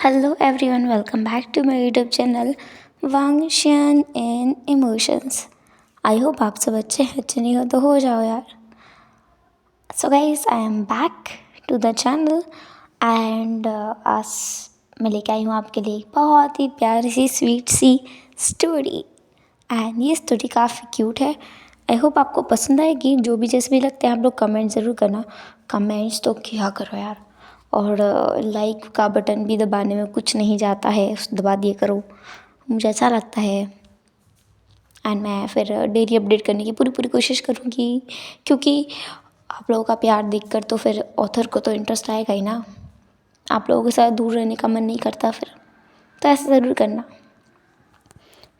Hello everyone, welcome back to my YouTube channel Wangxian in emotions. I hope आप सब अच्छे नहीं हो तो हो जाओ यार। So guys I am back to the channel and आज मैं लेके आई हूँ आपके लिए एक बहुत ही प्यारी सी स्वीट सी स्टोरी। एंड ये स्टोरी काफ़ी क्यूट है। आई होप आपको पसंद आएगी। जो भी जैसे भी लगते हैं आप लोग कमेंट ज़रूर करना। कमेंट्स तो किया करो यार, और लाइक का बटन भी दबाने में कुछ नहीं जाता है, उस दबा दिया करो, मुझे अच्छा लगता है। एंड मैं फिर डेली अपडेट करने की पूरी पूरी कोशिश करूँगी, क्योंकि आप लोगों का प्यार देखकर तो फिर ऑथर को तो इंटरेस्ट आएगा ही ना। आप लोगों के साथ दूर रहने का मन नहीं करता फिर, तो ऐसा ज़रूर करना।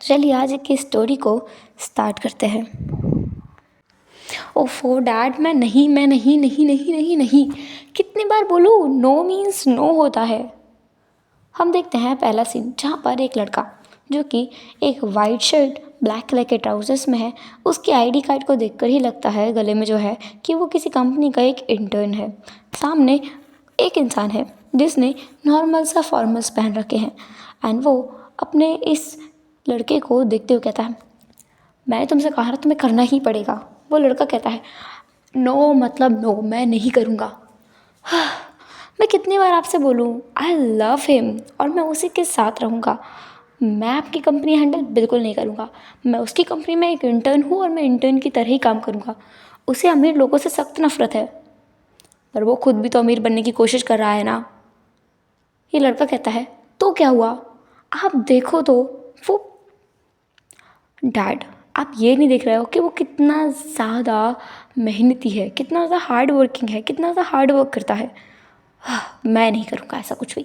चलिए आज की स्टोरी को स्टार्ट करते हैं। ओफो डैड, मैं नहीं, कितनी बार बोलूँ नो मीन्स नो होता है। हम देखते हैं पहला सीन, जहाँ पर एक लड़का जो कि एक वाइट शर्ट ब्लैक कलर के ट्राउजर्स में है, उसके आईडी कार्ड को देखकर ही लगता है गले में जो है कि वो किसी कंपनी का एक इंटर्न है। सामने एक इंसान है जिसने नॉर्मल सा फॉर्मल्स पहन रखे हैं एंड वो अपने इस लड़के को देखते हुए कहता है, मैंने तुमसे कहा ना तुम्हें करना ही पड़ेगा। वो लड़का कहता है, नो मतलब नो, मैं नहीं करूँगा। मैं कितनी बार आपसे बोलूँ, आई लव हिम और मैं उसी के साथ रहूँगा। मैं आपकी कंपनी हैंडल बिल्कुल नहीं करूँगा। मैं उसकी कंपनी में एक इंटर्न हूँ और मैं इंटर्न की तरह ही काम करूँगा। उसे अमीर लोगों से सख्त नफरत है, पर वो खुद भी तो अमीर बनने की कोशिश कर रहा है ना। ये लड़का कहता है, तो क्या हुआ, आप देखो तो वो। डैड, आप ये नहीं देख रहे हो कि वो कितना ज़्यादा मेहनती है, कितना ज़्यादा हार्ड वर्किंग है, कितना ज़्यादा हार्ड वर्क करता है। मैं नहीं करूँगा ऐसा कुछ भी।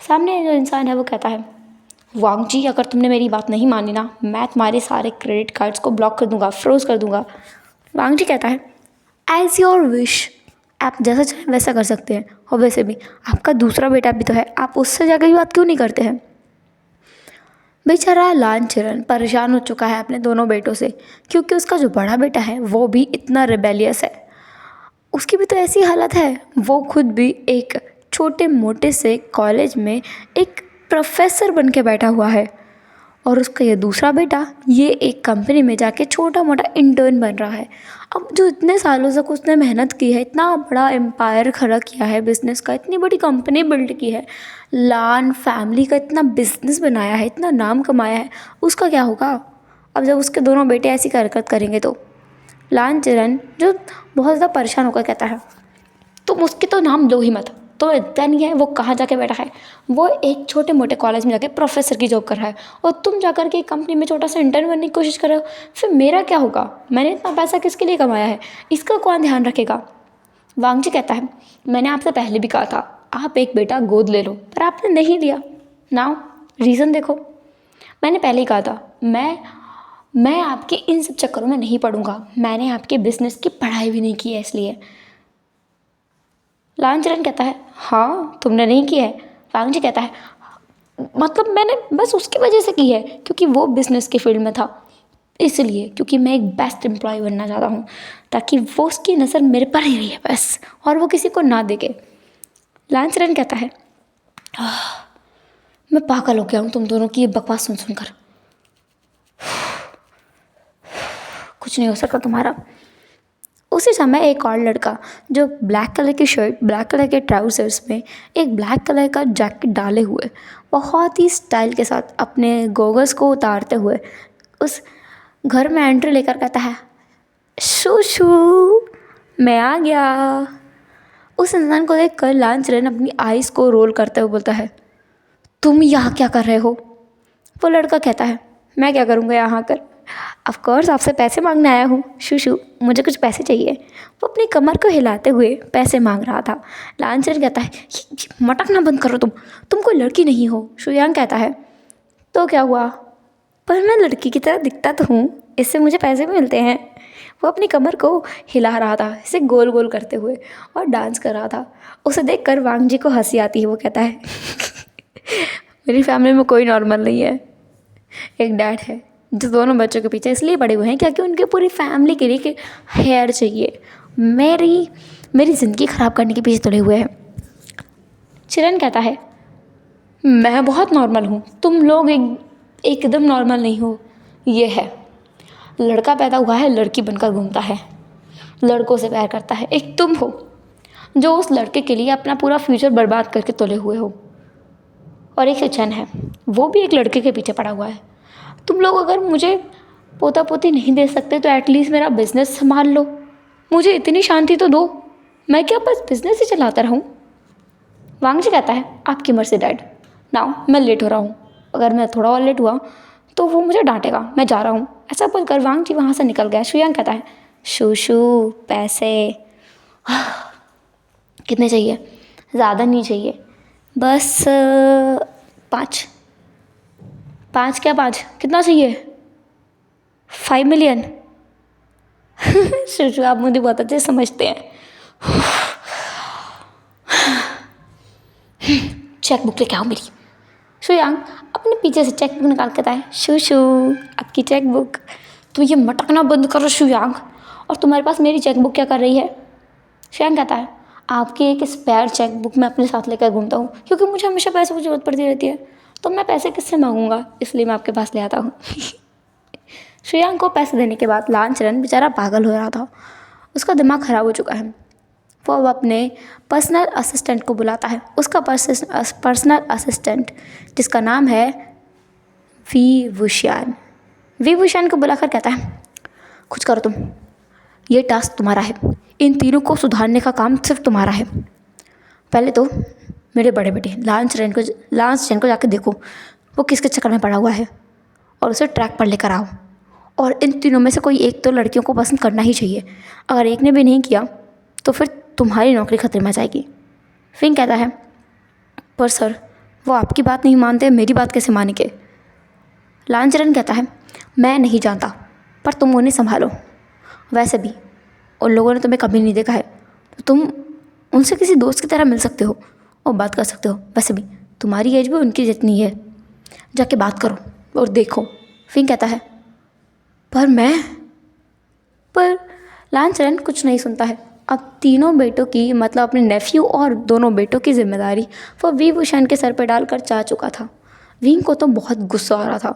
सामने जो इंसान है वो कहता है, वांग जी अगर तुमने मेरी बात नहीं मानी ना, मैं तुम्हारे सारे क्रेडिट कार्ड्स को ब्लॉक कर दूंगा, फ्रोज कर दूंगा। वांग जी कहता है, एज योर विश, आप जैसा चाहें वैसा कर सकते हैं। और वैसे भी आपका दूसरा बेटा भी तो है, आप उससे जाकर भी बात क्यों नहीं करते हैं। बेचारा लालचरण परेशान हो चुका है अपने दोनों बेटों से, क्योंकि उसका जो बड़ा बेटा है वो भी इतना रिबेलियस है। उसकी भी तो ऐसी हालत है, वो खुद भी एक छोटे मोटे से कॉलेज में एक प्रोफेसर बन के बैठा हुआ है, और उसका ये दूसरा बेटा ये एक कंपनी में जाके छोटा मोटा इंटर्न बन रहा है। अब जो इतने सालों तक उसने मेहनत की है, इतना बड़ा एम्पायर खड़ा किया है बिज़नेस का, इतनी बड़ी कंपनी बिल्ड की है, लान फैमिली का इतना बिज़नेस बनाया है, इतना नाम कमाया है, उसका क्या होगा अब जब उसके दोनों बेटे ऐसी हरकत करेंगे तो। लान चरण जो बहुत ज़्यादा परेशान होकर कहता है, तुम उसके तो नाम लो ही मत, तो इतना नहीं है वो कहाँ जाके बैठा है, वो एक छोटे मोटे कॉलेज में जाके प्रोफेसर की जॉब कर रहा है, और तुम जाकर के एक कंपनी में छोटा सा इंटर्न बनने की कोशिश कर रहे हो। फिर मेरा क्या होगा, मैंने इतना पैसा किसके लिए कमाया है, इसका कौन ध्यान रखेगा। वांगजी कहता है, मैंने आपसे पहले भी कहा था आप एक बेटा गोद ले लो, पर आपने नहीं लिया। नाउ रीज़न देखो, मैंने पहले ही कहा था मैं आपके इन सब चक्करों में नहीं पढ़ूंगा, मैंने आपके बिजनेस की पढ़ाई भी नहीं की है इसलिए। लालचरण कहता है, हाँ तुमने नहीं की है। वांगजी कहता है, मतलब मैंने बस उसकी वजह से की है क्योंकि वो बिजनेस के फील्ड में था, इसलिए क्योंकि मैं एक बेस्ट एम्प्लॉय बनना चाहता हूँ, ताकि वो उसकी नज़र मेरे पर ही रही है बस, और वो किसी को ना देखे। लालचरण कहता है, मैं पागल हो गया हूँ तुम दोनों की ये बकवास सुन सुनकर, कुछ नहीं हो सकता तुम्हारा। उसी समय एक और लड़का जो ब्लैक कलर की शर्ट, ब्लैक कलर के ट्राउजर्स में एक ब्लैक कलर का जैकेट डाले हुए, बहुत ही स्टाइल के साथ अपने गोगल्स को उतारते हुए उस घर में एंट्री लेकर कहता है, शू शू मैं आ गया। उस इंसान को देखकर लालचरण अपनी आइज़ को रोल करते हुए बोलता है, तुम यहाँ क्या कर रहे हो। वो लड़का कहता है, मैं क्या करूँगा यहाँ आकर, ऑफकोर्स आपसे पैसे मांगने आया हूँ शूशू, मुझे कुछ पैसे चाहिए। वो अपनी कमर को हिलाते हुए पैसे मांग रहा था। लालचरण कहता है, ये मटकना बंद करो, तुम कोई लड़की नहीं हो। शुयांग कहता है, तो क्या हुआ, पर मैं लड़की की तरह दिखता तो हूँ, इससे मुझे पैसे भी मिलते हैं। वो अपनी कमर को हिला रहा था, इसे गोल गोल करते हुए, और डांस कर रहा था। उसे देखकर वांग जी को हंसी आती है। वो कहता है, मेरी फैमिली में कोई नॉर्मल नहीं है, एक डैड है जो दोनों बच्चों के पीछे इसलिए पड़े हुए हैं क्योंकि उनके पूरी फैमिली के लिए हेयर चाहिए, मेरी ज़िंदगी ख़राब करने के पीछे तुले हुए हैं। चिरन कहता है, मैं बहुत नॉर्मल हूँ, तुम लोग एकदम नॉर्मल नहीं हो। ये है, लड़का पैदा हुआ है, लड़की बनकर घूमता है, लड़कों से प्यार करता है। एक तुम हो जो उस लड़के के लिए अपना पूरा फ्यूचर बर्बाद करके तुले हुए हो। और एक सचिन है, वो भी एक लड़के के पीछे पड़ा हुआ है। तुम लोग अगर मुझे पोता पोती नहीं दे सकते तो एटलीस्ट मेरा बिजनेस संभाल लो, मुझे इतनी शांति तो दो, मैं क्या बस बिजनेस ही चलाता रहूँ। वांग जी कहता है, आपकी मर्जी डैड, नाउ मैं लेट हो रहा हूँ, अगर मैं थोड़ा और लेट हुआ तो वो मुझे डांटेगा, मैं जा रहा हूँ। ऐसा बोलकर वांग जी वहाँ से निकल गया। शुयांग कहता है, शू पैसे कितने चाहिए? ज़्यादा नहीं चाहिए, बस 5। 5 क्या 5? कितना चाहिए? 5 मिलियन। शू आप मुझे बहुत अच्छे समझते हैं। चेक बुक लेके आओ मेरी। शुयांग अपने पीछे से चेक बुक निकाल के आता है, शू आपकी चेक बुक। तो ये मटकना बंद करो शुयांग, और तुम्हारे पास मेरी चेक बुक क्या कर रही है? शुयांग कहता है, आपकी एक स्पेयर चेक बुक मैं अपने साथ लेकर घूमता हूँ, क्योंकि मुझे हमेशा पैसों की जरूरत पड़ती रहती है, तो मैं पैसे किससे मांगूंगा, इसलिए मैं आपके पास ले आता हूँ। शुयांग को पैसे देने के बाद लालचरण बेचारा पागल हो रहा था, उसका दिमाग खराब हो चुका है। वो अब अपने पर्सनल असिस्टेंट को बुलाता है, उसका पर्सनल असिस्टेंट जिसका नाम है वी भूषण को बुलाकर कहता है, कुछ करो तुम, ये टास्क तुम्हारा है, इन तीनों को सुधारने का काम सिर्फ तुम्हारा है। पहले तो मेरे बड़े बेटे लांचरन को जाकर देखो वो किसके चक्कर में पड़ा हुआ है, और उसे ट्रैक पर लेकर आओ, और इन तीनों में से कोई एक तो लड़कियों को पसंद करना ही चाहिए, अगर एक ने भी नहीं किया तो फिर तुम्हारी नौकरी खतरे में आ जाएगी। फिंग कहता है, पर सर वो आपकी बात नहीं मानते, मेरी बात कैसे मानेंगे? लांचरन कहता है, मैं नहीं जानता, पर तुम उन्हें संभालो, वैसे भी उन लोगों ने तुम्हें कभी नहीं देखा है, तो तुम उनसे किसी दोस्त की तरह मिल सकते हो और बात कर सकते हो, वैसे भी तुम्हारी एज भी उनकी जितनी है, जाके बात करो और देखो। फिंग कहता है, पर लांचरन कुछ नहीं सुनता है। अब तीनों बेटों की, मतलब अपने नेफ्यू और दोनों बेटों की जिम्मेदारी वो वी भूषण के सर पर डालकर जा चुका था। विंग को तो बहुत गुस्सा आ रहा था,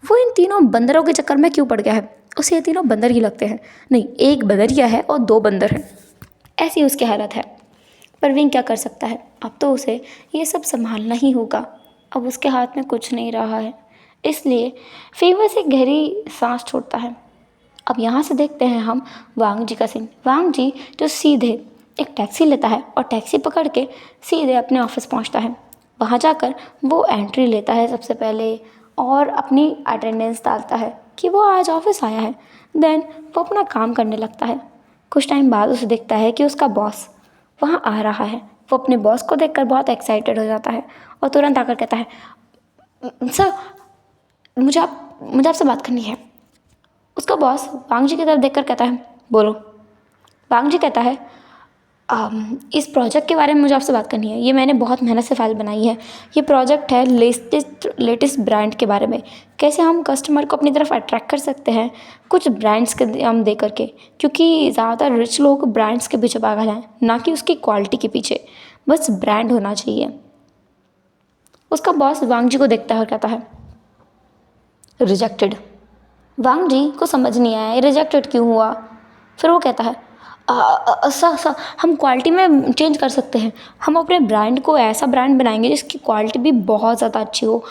वो इन तीनों बंदरों के चक्कर में क्यों पड़ गया है, उसे ये तीनों बंदर ही लगते हैं, नहीं एक बंदरिया है और 2 बंदर हैं, ऐसी उसकी हालत है। पर विंग क्या कर सकता है, अब तो उसे ये सब संभालना ही होगा, अब उसके हाथ में कुछ नहीं रहा है, इसलिए फीवर से गहरी सांस छोड़ता है। अब यहाँ से देखते हैं हम वांग जी का सीन। वांग जी जो सीधे एक टैक्सी लेता है और टैक्सी पकड़ के सीधे अपने ऑफिस पहुँचता है। वहाँ जाकर वो एंट्री लेता है सबसे पहले और अपनी अटेंडेंस डालता है कि वो आज ऑफिस आया है। देन वो अपना काम करने लगता है। कुछ टाइम बाद उसे दिखता है कि उसका बॉस वहाँ आ रहा है। वो अपने बॉस को देखकर बहुत एक्साइटेड हो जाता है और तुरंत आकर कहता है, सर मुझे आपसे बात करनी है। उसका बॉस वांग जी की तरफ देखकर कहता है, बोलो। वांग जी कहता है, इस प्रोजेक्ट के बारे में मुझे आपसे बात करनी है, ये मैंने बहुत मेहनत से फाइल बनाई है। ये प्रोजेक्ट है लेटेस्ट ब्रांड के बारे में, कैसे हम कस्टमर को अपनी तरफ अट्रैक्ट कर सकते हैं कुछ ब्रांड्स के हम दे करके, क्योंकि ज़्यादातर रिच लोग ब्रांड्स के पीछे पागल हैं, ना कि उसकी क्वालिटी के पीछे, बस ब्रांड होना चाहिए। उसका बॉस वांग जी को देखता है और कहता है, रिजेक्टेड। वांग जी को समझ नहीं आया रिजेक्टेड क्यों हुआ। फिर वो कहता है, सर हम क्वालिटी में चेंज कर सकते हैं, हम अपने ब्रांड को ऐसा ब्रांड बनाएंगे जिसकी क्वालिटी भी बहुत ज़्यादा अच्छी हो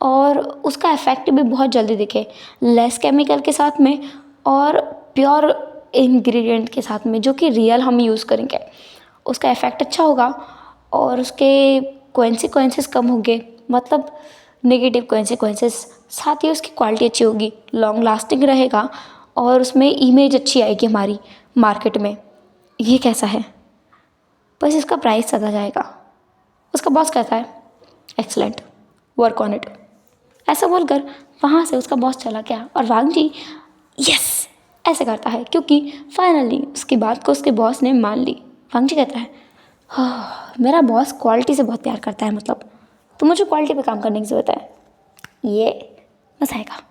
और उसका इफेक्ट भी बहुत जल्दी दिखे, लेस केमिकल के साथ में और प्योर इंग्रेडिएंट के साथ में, जो कि रियल हम यूज़ करेंगे। उसका इफेक्ट अच्छा होगा और उसके कॉन्सिक्वेंसेस कम होंगे, मतलब नेगेटिव कॉन्सिक्वेंसेस, साथ ही उसकी क्वालिटी अच्छी होगी, लॉन्ग लास्टिंग रहेगा और उसमें इमेज अच्छी आएगी हमारी मार्केट में। ये कैसा है, बस इसका प्राइस ज़्यादा जाएगा। उसका बॉस कहता है, एक्सलेंट, वर्क ऑन इट। ऐसा बोलकर वहाँ से उसका बॉस चला गया और वांग जी यस ऐसे करता है, क्योंकि फाइनली उसकी बात को उसके बॉस ने मान ली। वांग जी कहता है, हाँ मेरा बॉस क्वालिटी से बहुत प्यार करता है, मतलब तो मुझे क्वालिटी पे काम करने की ज़रूरत है, ये बस आएगा।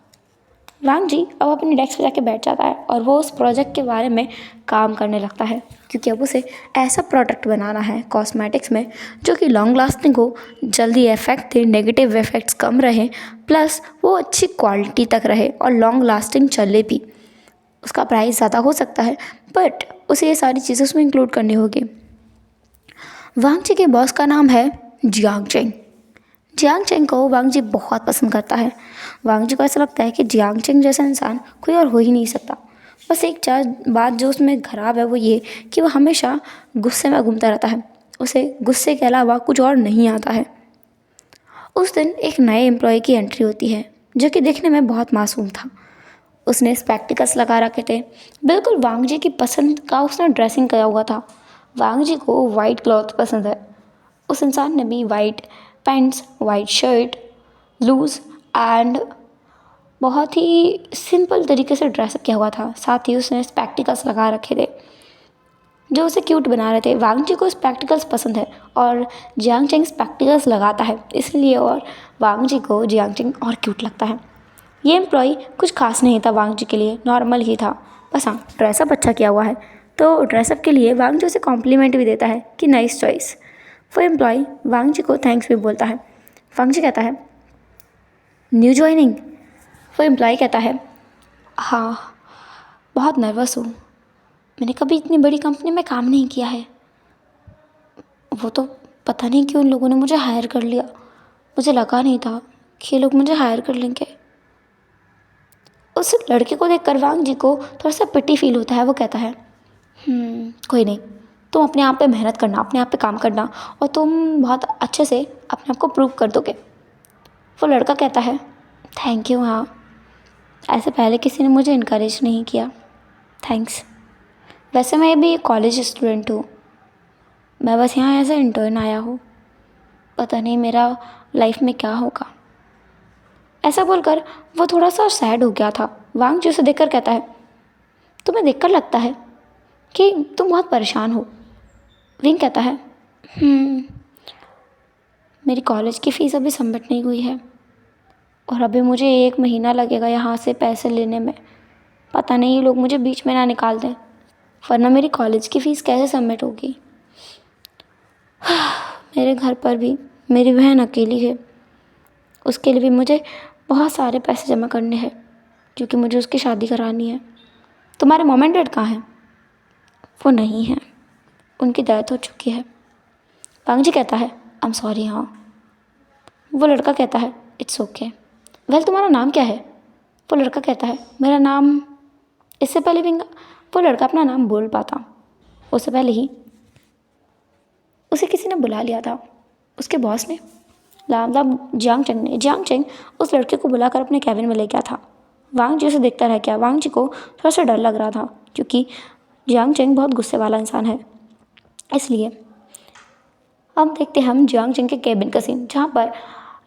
वांग जी अब अपनी डेस्क पे जाके बैठ जाता है और वो उस प्रोजेक्ट के बारे में काम करने लगता है, क्योंकि अब उसे ऐसा प्रोडक्ट बनाना है कॉस्मेटिक्स में जो कि लॉन्ग लास्टिंग हो, जल्दी इफेक्ट दे, नेगेटिव इफेक्ट्स कम रहे, प्लस वो अच्छी क्वालिटी तक रहे और लॉन्ग लास्टिंग चले भी। उसका प्राइस ज़्यादा हो सकता है, बट उसे ये सारी चीज़ें उसमें इंक्लूड करनी होगी। वांग जी के बॉस का नाम है जियांग चेंग। जियांग चेंग को वांग जी बहुत पसंद करता है। वांग जी को ऐसा लगता है कि जियांग चेंग जैसा इंसान कोई और हो ही नहीं सकता। बस एक चार बात जो उसमें खराब है वो ये कि वो हमेशा गुस्से में घूमता रहता है। उसे गुस्से के अलावा कुछ और नहीं आता है। उस दिन एक नए एम्प्लॉय की एंट्री होती है जो कि दिखने में बहुत मासूम था। उसने स्पेक्टिकल्स लगा रखे थे, बिल्कुल वांग जी की पसंद का उसने ड्रेसिंग किया हुआ था। वांग जी को वाइट क्लॉथ पसंद है। उस इंसान ने भी white pants, white shirt, loose and बहुत ही सिंपल तरीके से ड्रेसअप किया हुआ था। साथ ही उसने स्पेक्टिकल्स लगा रखे थे जो उसे क्यूट बना रहे थे। वांग जी को स्पेक्टिकल्स पसंद है और जियांग चेंग स्पेक्टिकल्स लगाता है, इसलिए और वांग जी को जियांग चेंग और क्यूट लगता है। ये एम्प्लॉय कुछ खास नहीं था वांग जी के लिए, नॉर्मल ही था। बस हाँ, ड्रेसअप अच्छा किया हुआ है, तो ड्रेसअप के लिए वांग जी उसे कॉम्प्लीमेंट भी देता है कि नाइस चॉइस। वो एम्प्लॉय वांग जी को थैंक्स भी बोलता है। वांग जी कहता है न्यू ज्वाइनिंग। वो एम्प्लॉय कहता है हाँ, बहुत नर्वस हूँ, मैंने कभी इतनी बड़ी कंपनी में काम नहीं किया है। वो तो पता नहीं क्यों उन लोगों ने मुझे हायर कर लिया, मुझे लगा नहीं था कि ये लोग मुझे हायर कर लेंगे। उस लड़के को देखकर वांग जी को थोड़ा सा पिटी फील होता है। वो कहता है कोई नहीं, तुम अपने आप पे मेहनत करना, अपने आप पे काम करना और तुम बहुत अच्छे से अपने आप को प्रूव कर दोगे। वो लड़का कहता है थैंक यू, हाँ ऐसे पहले किसी ने मुझे इनकरेज नहीं किया, थैंक्स। वैसे मैं भी कॉलेज स्टूडेंट हूँ, मैं बस यहाँ एज ए इंटर्न आया हूँ, पता नहीं मेरा लाइफ में क्या होगा। ऐसा बोलकर वो थोड़ा सा सैड हो गया था। वांग जी उसे देखकर कहता है तुम्हें देखकर लगता है कि तुम बहुत परेशान हो। विंग कहता है मेरी कॉलेज की फ़ीस अभी सबमिट नहीं हुई है और अभी मुझे 1 महीना लगेगा यहाँ से पैसे लेने में। पता नहीं ये लोग मुझे बीच में ना निकाल दें, वरना मेरी कॉलेज की फ़ीस कैसे सबमिट होगी। मेरे घर पर भी मेरी बहन अकेली है, उसके लिए भी मुझे बहुत सारे पैसे जमा करने हैं क्योंकि मुझे उसकी शादी करानी है। तुम्हारे मॉम एंड डैड कहाँ हैं? वो नहीं हैं, उनकी डेथ हो चुकी है। वांग जी कहता है आई एम सॉरी। हाँ। वो लड़का कहता है इट्स ओके। वेल तुम्हारा नाम क्या है? वो लड़का कहता है मेरा नाम। इससे पहले भी वो लड़का अपना नाम बोल पाता, उससे पहले ही उसे किसी ने बुला लिया था, उसके बॉस ने, मतलब जियांग चेंग ने। जियांग चेंग उस लड़के को बुलाकर अपने कैबिन में ले गया था। वांग जी उसे देखता रह गया। वांग जी को थोड़ा सा डर लग रहा था क्योंकि जियांग चेंग बहुत गुस्से वाला इंसान है। इसलिए अब देखते हैं हम जियांग चेंग के कैबिन का सीन, जहाँ पर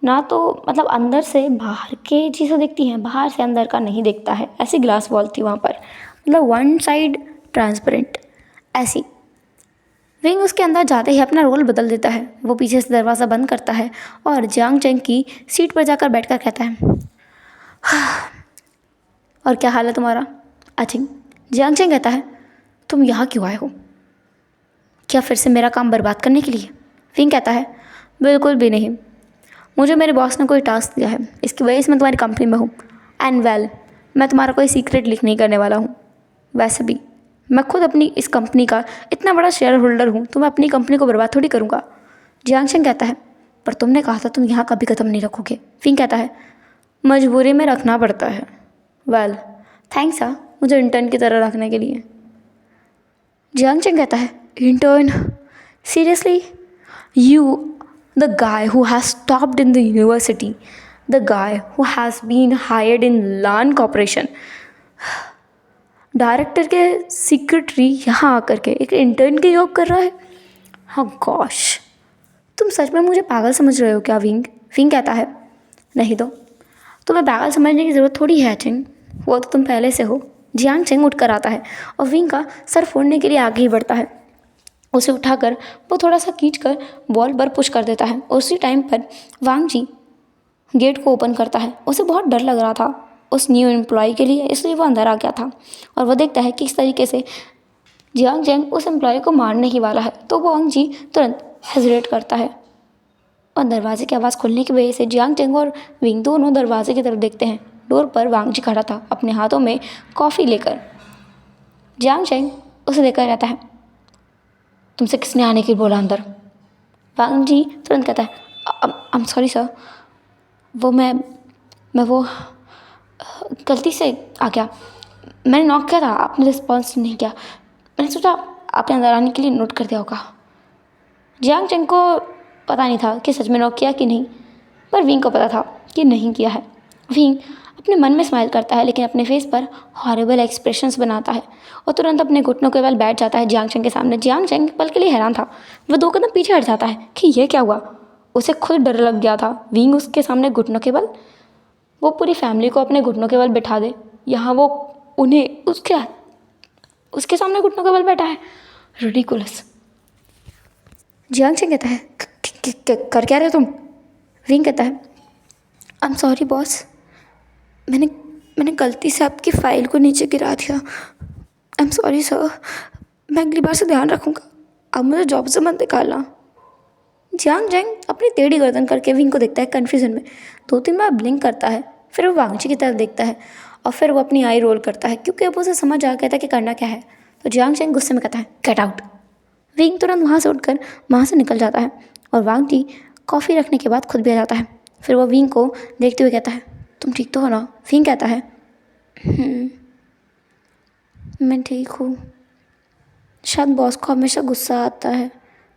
ना तो मतलब अंदर से बाहर के चीज़ें दिखती हैं, बाहर से अंदर का नहीं दिखता है। ऐसी ग्लास वॉल थी वहाँ पर, मतलब वन साइड ट्रांसपेरेंट ऐसी। विंग उसके अंदर जाते ही अपना रोल बदल देता है। वो पीछे से दरवाज़ा बंद करता है और जियांग चेंग की सीट पर जाकर बैठकर कहता है और क्या हाल है तुम्हारा? अचिंग। जियांग चेंग कहता है तुम यहाँ क्यों आए हो? क्या फिर से मेरा काम बर्बाद करने के लिए? विंग कहता है बिल्कुल भी नहीं, मुझे मेरे बॉस ने कोई टास्क दिया है, इसकी वजह से मैं तुम्हारी कंपनी में हूँ। एंड वेल मैं तुम्हारा कोई सीक्रेट लीक नहीं करने वाला हूँ। वैसे भी मैं खुद अपनी इस कंपनी का इतना बड़ा शेयर होल्डर हूँ, तो मैं अपनी कंपनी को बर्बाद थोड़ी करूँगा। जियांग चेंग कहता है पर तुमने कहा था तुम यहाँ कभी कदम नहीं रखोगे। विंग कहता है मजबूरी में रखना पड़ता है। वेल थैंक्स मुझे इंटर्न की तरह रखने के लिए। जियांग चेंग कहता है intern? Seriously? You, the guy who has topped in the university, the guy who has been hired in LAN Corporation, director के सेक्रेटरी यहाँ आकर के एक इंटर्न की जॉब कर रहा है। हाँ गॉश, तुम सच में मुझे पागल समझ रहे हो क्या विंग? विंग कहता है नहीं तो तुम्हें पागल समझने की ज़रूरत थोड़ी है चिंग, वो तो तुम पहले से हो। जियांग चेंग उठ कर आता है और विंग का सर फोड़ने के लिए आगे ही बढ़ता है। उसे उठाकर वो थोड़ा सा खींचकर वॉल पर पुश कर देता है। उसी टाइम पर वांग जी गेट को ओपन करता है। उसे बहुत डर लग रहा था, उस न्यू एम्प्लॉय के लिए, इसलिए वो अंदर आ गया था। और वो देखता है कि इस तरीके से जियांग जेंग उस एम्प्लॉय को मारने ही वाला है, तो वांग जी तुरंत हेजिटेट करता है। और दरवाजे की आवाज़ खुलने की वजह से जियांग जेंग और विंग दोनों दरवाजे की तरफ देखते हैं। डोर पर वांग जी खड़ा था अपने हाथों में कॉफ़ी लेकर। जियांग जेंग उसे देखकर रहता है, तुमसे किसने आने के लिए बोला अंदर? वांग जी तुरंत कहता है, आई एम सॉरी सर, वो मैं वो गलती से आ गया। मैंने नॉक किया था, आपने रिस्पॉन्स नहीं किया। मैंने सोचा आपने अंदर आने के लिए नोट कर दिया होगा। जियांग चेंग को पता नहीं था कि सच में नॉक किया कि नहीं, पर विंग को पता था कि नहीं किया है। विंग अपने मन में स्माइल करता है, लेकिन अपने फेस पर हॉरिबल एक्सप्रेशंस बनाता है और तुरंत अपने घुटनों के बल बैठ जाता है जियांग चेंग के सामने। जियांग चेंग पल के लिए हैरान था। वह 2 कदम पीछे हट जाता है कि यह क्या हुआ। उसे खुद डर लग गया था। विंग उसके सामने घुटनों के बल, वो पूरी फैमिली को अपने घुटनों के बल बिठा दे, यहाँ वो उन्हें उसके सामने घुटनों के बल बैठा है। रिडिकुलस। जियांग चेंग कहता है, कर क्या रहे हो तुम? विंग कहता है, आई एम सॉरी बॉस, मैंने गलती से आपकी फ़ाइल को नीचे गिरा दिया। आई एम सॉरी सर, मैं अगली बार से ध्यान रखूँगा। अब मुझे जॉब से मत निकालना। जियांग जेंग अपनी टेढ़ी गर्दन करके विंग को देखता है कन्फ्यूजन में। 2-3 बार ब्लिंक करता है, फिर वो वांगची की तरफ देखता है और फिर वो अपनी आई रोल करता है, क्योंकि अब उसे समझ आ गया था कि करना क्या है। तो जियांग जेंग गुस्से में कहता है, गेट आउट। विंग तुरंत वहाँ से उठकर वहाँ से निकल जाता है और वांग जी कॉफ़ी रखने के बाद खुद भी आ जाता है। फिर वो विंग को देखते हुए कहता है, तुम ठीक तो हो ना? विंग कहता है, मैं ठीक हूँ, शायद बॉस को हमेशा गुस्सा आता है।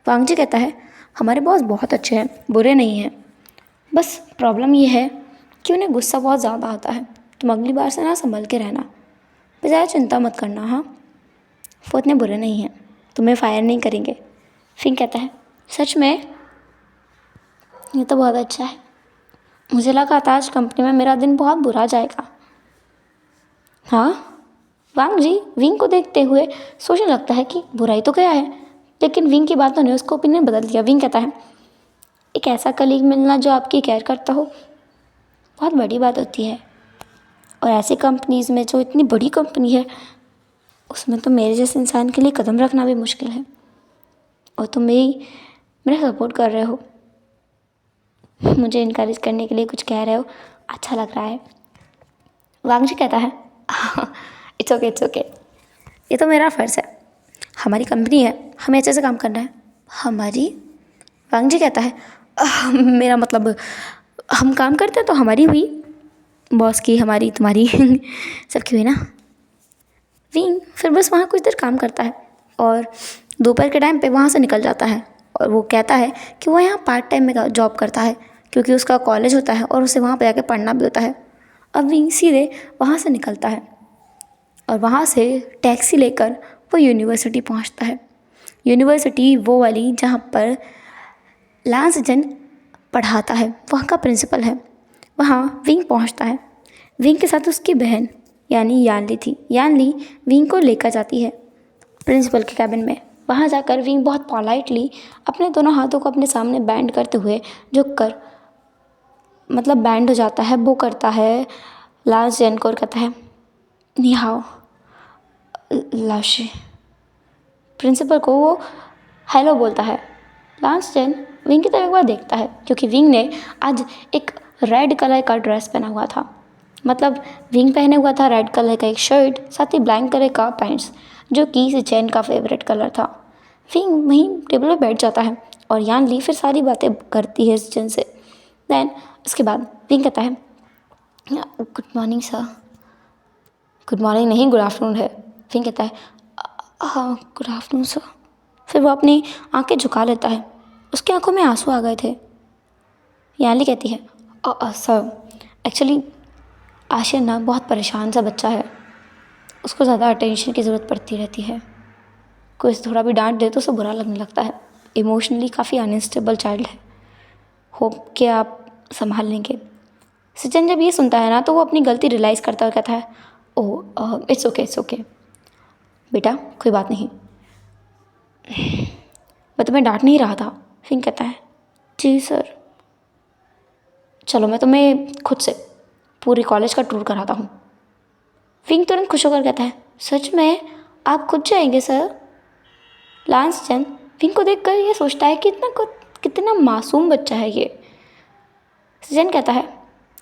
वांग जी कहता है, हमारे बॉस बहुत अच्छे हैं, बुरे नहीं हैं, बस प्रॉब्लम ये है कि उन्हें गुस्सा बहुत ज़्यादा आता है। तुम अगली बार से ना संभल के रहना, ज़्यादा चिंता मत करना। हाँ, वो इतने बुरे नहीं हैं, तुम्हें फायर नहीं करेंगे। फिंग कहता है, सच में? ये तो बहुत अच्छा है, मुझे लगा था आज कंपनी में मेरा दिन बहुत बुरा जाएगा। हाँ, वांग जी विंग को देखते हुए सोचने लगता है कि बुराई तो क्या है, लेकिन विंग की बातों ने उसका ओपिनियन बदल दिया। विंग कहता है, एक ऐसा कलीग मिलना जो आपकी केयर करता हो बहुत बड़ी बात होती है, और ऐसी कंपनीज़ में जो इतनी बड़ी कंपनी है उसमें तो मेरे जैसे इंसान के लिए कदम रखना भी मुश्किल है, और तुम मेरा सपोर्ट कर रहे हो, मुझे इनकरेज करने के लिए कुछ कह रहे हो, अच्छा लग रहा है। वांग जी कहता है, इट्स ओके इट्स ओके, ये तो मेरा फ़र्ज़ है, हमारी कंपनी है, हमें अच्छे से काम करना है। हमारी? वांग जी कहता है, मेरा मतलब हम काम करते हैं तो हमारी हुई, बॉस की, हमारी, तुम्हारी सबकी हुई ना। विंग फिर बस वहाँ कुछ देर काम करता है और दोपहर के टाइम पे वहाँ से निकल जाता है, और वो कहता है कि वो यहाँ पार्ट टाइम में जॉब करता है, क्योंकि उसका कॉलेज होता है और उसे वहाँ पे जाके पढ़ना भी होता है। अब विंग सीधे वहाँ से निकलता है और वहाँ से टैक्सी लेकर वो यूनिवर्सिटी पहुँचता है। यूनिवर्सिटी वो वाली जहाँ पर लांस जन पढ़ाता है, वहाँ का प्रिंसिपल है। वहाँ विंग पहुँचता है। विंग के साथ उसकी बहन यानी यानली थी। यानली विंग को लेकर जाती है प्रिंसिपल के कैबिन में। वहाँ जाकर विंग बहुत पोलाइटली अपने दोनों हाथों को अपने सामने बैंड करते हुए झुककर, मतलब बैंड हो जाता है, वो करता है लांस जन को और कहता है, नी हाओ लाशे। प्रिंसिपल को वो हेलो बोलता है। लांस जन विंग की तरफ एक बार देखता है, क्योंकि विंग ने आज एक रेड कलर का ड्रेस पहना हुआ था, मतलब विंग पहने हुआ था रेड कलर का एक शर्ट, साथ ही ब्लैक कलर का पैंट्स, जो कि जैन का फेवरेट कलर था। विंग वहीं टेबल पर बैठ जाता है और यानली फिर सारी बातें करती है जैन से। देन उसके बाद विंग कहता है, good morning sir. Good morning नहीं, गुड आफ्टरनून है। विंग कहता है, हाँ गुड आफ्टरनून सर। फिर वो अपनी आंखें झुका लेता है, उसकी आंखों में आंसू आ गए थे। यानली कहती है, सर एक्चुअली आशिर ना बहुत परेशान सा बच्चा है, उसको ज़्यादा अटेंशन की ज़रूरत पड़ती रहती है, कोई थोड़ा भी डांट दे तो उसे बुरा लगने लगता है, इमोशनली काफ़ी अनस्टेबल चाइल्ड है, होप कि आप संभाल लेंगे। सचिन जब ये सुनता है ना तो वो अपनी गलती रियलाइज़ करता है और कहता है, ओह इट्स ओके बेटा, कोई बात नहीं, मैं तुम्हें डांट नहीं रहा था। फिर कहता है, जी सर, चलो मैं तुम्हें खुद से पूरी कॉलेज का टूर कराता हूँ। विंग तुरंत खुश होकर कहता है, सच में आप खुद जाएंगे सर? लांस चंद विंग को देखकर ये सोचता है कि कितना मासूम बच्चा है ये। सजन कहता है,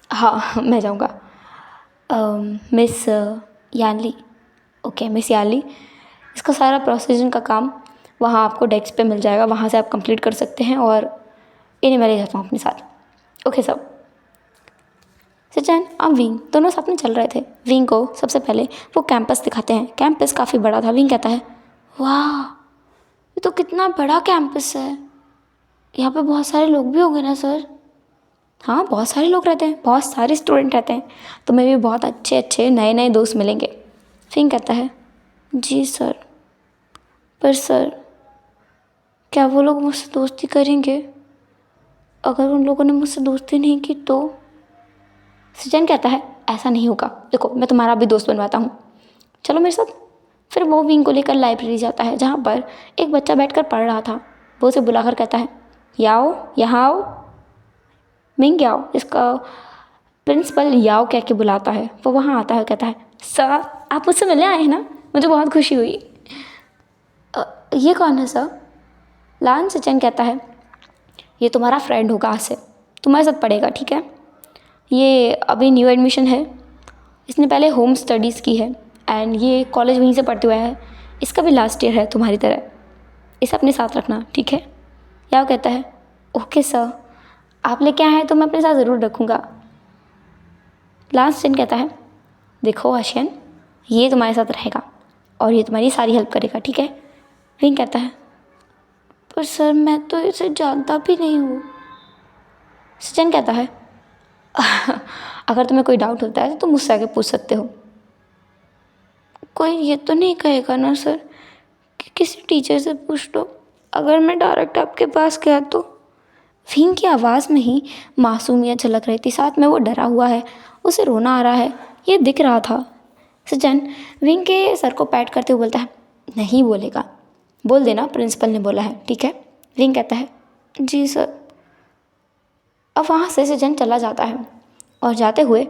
हाँ मैं जाऊँगा। Miss Yanli, okay miss Yanli, इसका सारा प्रोसीजर का काम वहाँ आपको डेस्क पे मिल जाएगा, वहाँ से आप कंप्लीट कर सकते हैं और इन्हें मैं ले जाता हूँ अपने साथ। ओके सब। सचिन और विंग दोनों साथ में चल रहे थे। विंग को सबसे पहले वो कैंपस दिखाते हैं। कैंपस काफ़ी बड़ा था। विंग कहता है, वाह ये तो कितना बड़ा कैंपस है, यहाँ पे बहुत सारे लोग भी होंगे ना सर? हाँ बहुत सारे लोग रहते हैं, बहुत सारे स्टूडेंट रहते हैं, तुम्हें भी बहुत अच्छे अच्छे नए नए दोस्त मिलेंगे। विंग कहता है, जी सर, पर सर क्या वो लोग मुझसे दोस्ती करेंगे? अगर उन लोगों ने मुझसे दोस्ती नहीं की तो? सचिन कहता है, ऐसा नहीं होगा, देखो मैं तुम्हारा भी दोस्त बनवाता हूँ, चलो मेरे साथ। फिर वो विंग को लेकर लाइब्रेरी जाता है जहाँ पर एक बच्चा बैठकर पढ़ रहा था। वो उसे बुलाकर कहता है, याओ यहाँ आओ। विंग याओ, इसका प्रिंसिपल याओ कह के बुलाता है। वो वहाँ आता है, कहता है, सर आप मुझसे मिलने आए हैं ना, मुझे बहुत खुशी हुई। ये कौन है सर? लान सचिन कहता है, ये तुम्हारा फ्रेंड होगा, आज से तुम्हारे साथ पढ़ेगा, ठीक है? ये अभी न्यू एडमिशन है, इसने पहले होम स्टडीज़ की है एंड ये कॉलेज वहीं से पढ़ते हुआ है। इसका भी लास्ट ईयर है तुम्हारी तरह, इसे अपने साथ रखना, ठीक है? याओ कहता है, ओके सर, आप लेके आए हैं तो मैं अपने साथ ज़रूर रखूँगा। लास्ट दिन कहता है, देखो आशियन, ये तुम्हारे साथ रहेगा और ये तुम्हारी सारी हेल्प करेगा, ठीक है? विंग कहता है, पर सर मैं तो इसे जानता भी नहीं हूँ। सचिन कहता है, अगर तुम्हें कोई डाउट होता है तो तुम मुझसे आके पूछ सकते हो। कोई ये तो नहीं कहेगा ना सर कि किसी टीचर से पूछ लो, अगर मैं डायरेक्ट आपके पास गया तो? विंग की आवाज़ में ही मासूमियत झलक रही थी, साथ में वो डरा हुआ है, उसे रोना आ रहा है, ये दिख रहा था। सचिन विंग के सर को पैट करते हुए बोलता है, नहीं बोलेगा, बोल देना प्रिंसिपल ने बोला है, ठीक है? विंग कहता है, जी सर। अब वहाँ से सचिन चला जाता है और जाते हुए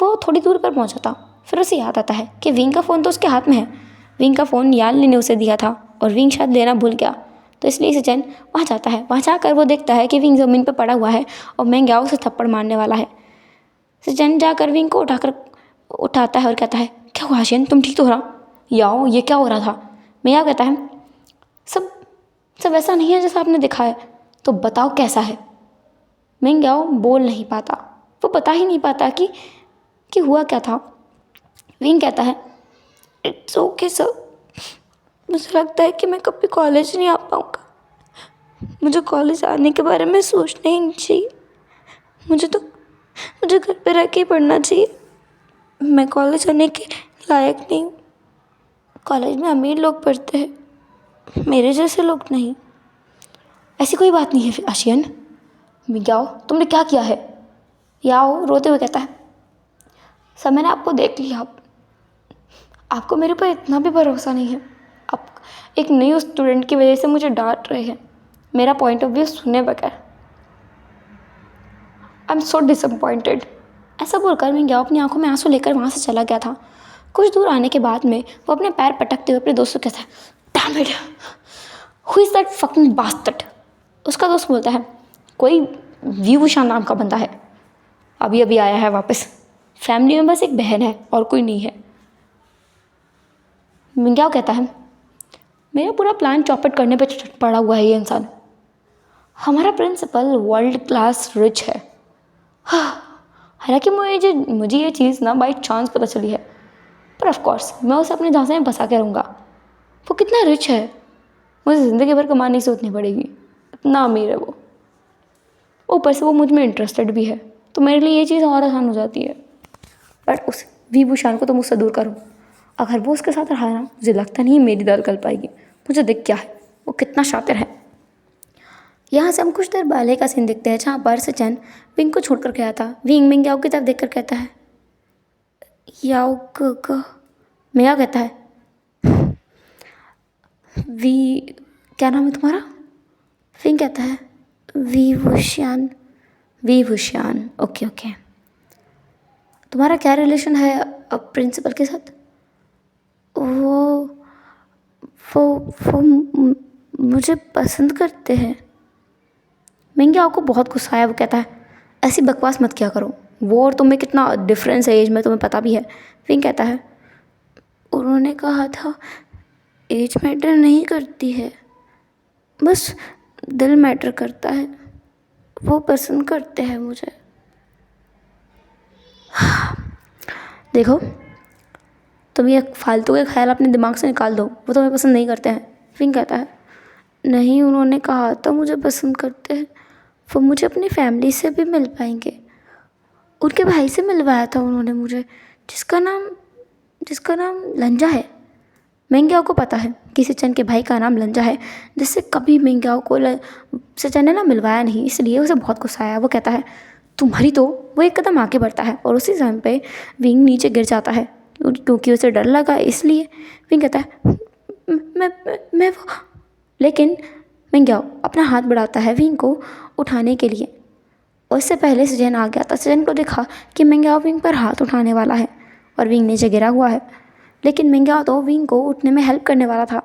वो थोड़ी दूर पर पहुँचा था। फिर उसे याद आता है कि विंग का फ़ोन तो उसके हाथ में है। विंग का फ़ोन यानली ने उसे दिया था और विंग शायद देना भूल गया, तो इसलिए सचिन वहाँ जाता है। वहाँ जाकर वो देखता है कि विंग ज़मीन पर पड़ा हुआ है और मैंग याओ उसे थप्पड़ मारने वाला है। सचिन जाकर विंग को उठाता है और कहता है, क्या हुआ आशियन, तुम ठीक तो हो रहा? याओ ये क्या हो रहा था? मैंग कहता है, सब ऐसा नहीं है जैसा आपने दिखाया, तो बताओ कैसा है? मैंग याओ बोल नहीं पाता, वो बता ही नहीं पाता कि हुआ क्या था। विंग कहता है, इट्स ओके सर, मुझे लगता है कि मैं कभी कॉलेज नहीं आ पाऊँगा, मुझे कॉलेज आने के बारे में सोचना ही नहीं चाहिए, मुझे घर पे रह के ही पढ़ना चाहिए, मैं कॉलेज आने के लायक नहीं हूँ। कॉलेज में अमीर लोग पढ़ते हैं, मेरे जैसे लोग नहीं। ऐसी कोई बात नहीं है आशियन। याओ तुमने क्या किया है? याओ रोते हुए कहता है, सर मैंने आपको देख लिया, आपको मेरे पर इतना भी भरोसा नहीं है, आप एक न्यू स्टूडेंट की वजह से मुझे डांट रहे हैं, मेरा पॉइंट ऑफ व्यू सुने बगैर। I am so disappointed. ऐसा बोलकर मैं याओ अपनी आंखों में आंसू लेकर वहाँ से चला गया था। कुछ दूर आने के बाद में वो अपने पैर पटकते हुए अपने दोस्त को कहता है, damn it, who is that fucking bastard? उसका दोस्त बोलता है, कोई विभूषण नाम का बंदा है, अभी अभी आया है वापस, फैमिली में बस एक बहन है और कोई नहीं है। मिंग्याओ कहता है, मेरा पूरा प्लान चौपट करने पे पड़ा हुआ है ये इंसान। हमारा प्रिंसिपल वर्ल्ड क्लास रिच है। हालांकि मुझे ये चीज़ ना बाई चांस पता चली है, पर ऑफ कोर्स मैं उसे अपने झांसे में बसा के रहूँगा। वो कितना रिच है, मुझे ज़िंदगी भर कमाने की सोचनी पड़ेगी, इतना अमीर है वो, ऊपर से वो मुझ में इंटरेस्टेड भी है, तो मेरे लिए ये चीज़ और आसान हो जाती है। बट उस विभूषण को तो मुझसे दूर करूँ, अगर वो उसके साथ रहा ना, मुझे लगता नहीं मेरी दाल गल पाएगी। मुझे दिख क्या है वो कितना शातिर है। यहाँ से हम कुछ देर बाले का सीन देखते हैं जहाँ पर सचिन विंग को छोड़ कर गया था। विंग मिंग याओ की तरफ देख कर कहता है, याओ क मिंग कहता है, क्या नाम है तुम्हारा? विंग कहता है, विभूषण। ओके। तुम्हारा क्या रिलेशन है अब प्रिंसिपल के साथ? वो वो वो मुझे पसंद करते हैं। मेंगे आपको बहुत गुस्सा आया। वो कहता है ऐसी बकवास मत किया करो, वो और तुम्हें कितना डिफरेंस है एज में, तुम्हें पता भी है। विंग कहता है उन्होंने कहा था एज मैटर नहीं करती है, बस दिल मैटर करता है। वो पसंद करते हैं मुझे। देखो, तुम ये फालतू के ख्याल अपने दिमाग से निकाल दो, वो तुम्हें पसंद नहीं करते हैं। विंग कहता है नहीं, उन्होंने कहा था मुझे पसंद करते हैं। वो मुझे अपनी फैमिली से भी मिल पाएंगे। उनके भाई से मिलवाया था उन्होंने मुझे, जिसका नाम लंजा है। मेंग्याओ को पता है कि सिचन के भाई का नाम लंजा है, जिससे कभी मेंग्याओ को सिचन ने ना मिलवाया नहीं, इसलिए उसे बहुत गुस्सा आया। वो कहता है तुम्हारी तो। वो एक कदम आगे बढ़ता है और उसी समय पे विंग नीचे गिर जाता है, क्योंकि उसे डर लगा इसलिए। विंग कहता है मैं वो, लेकिन मेंग्याओ अपना हाथ बढ़ाता है विंग को उठाने के लिए। और इससे पहले सजन आ गया था। सजन को देखा कि मेंग्याओ विंग पर हाथ उठाने वाला है और विंग नीचे गिरा हुआ है, लेकिन मेंग्याओ तो विंग को उठने में हेल्प करने वाला था।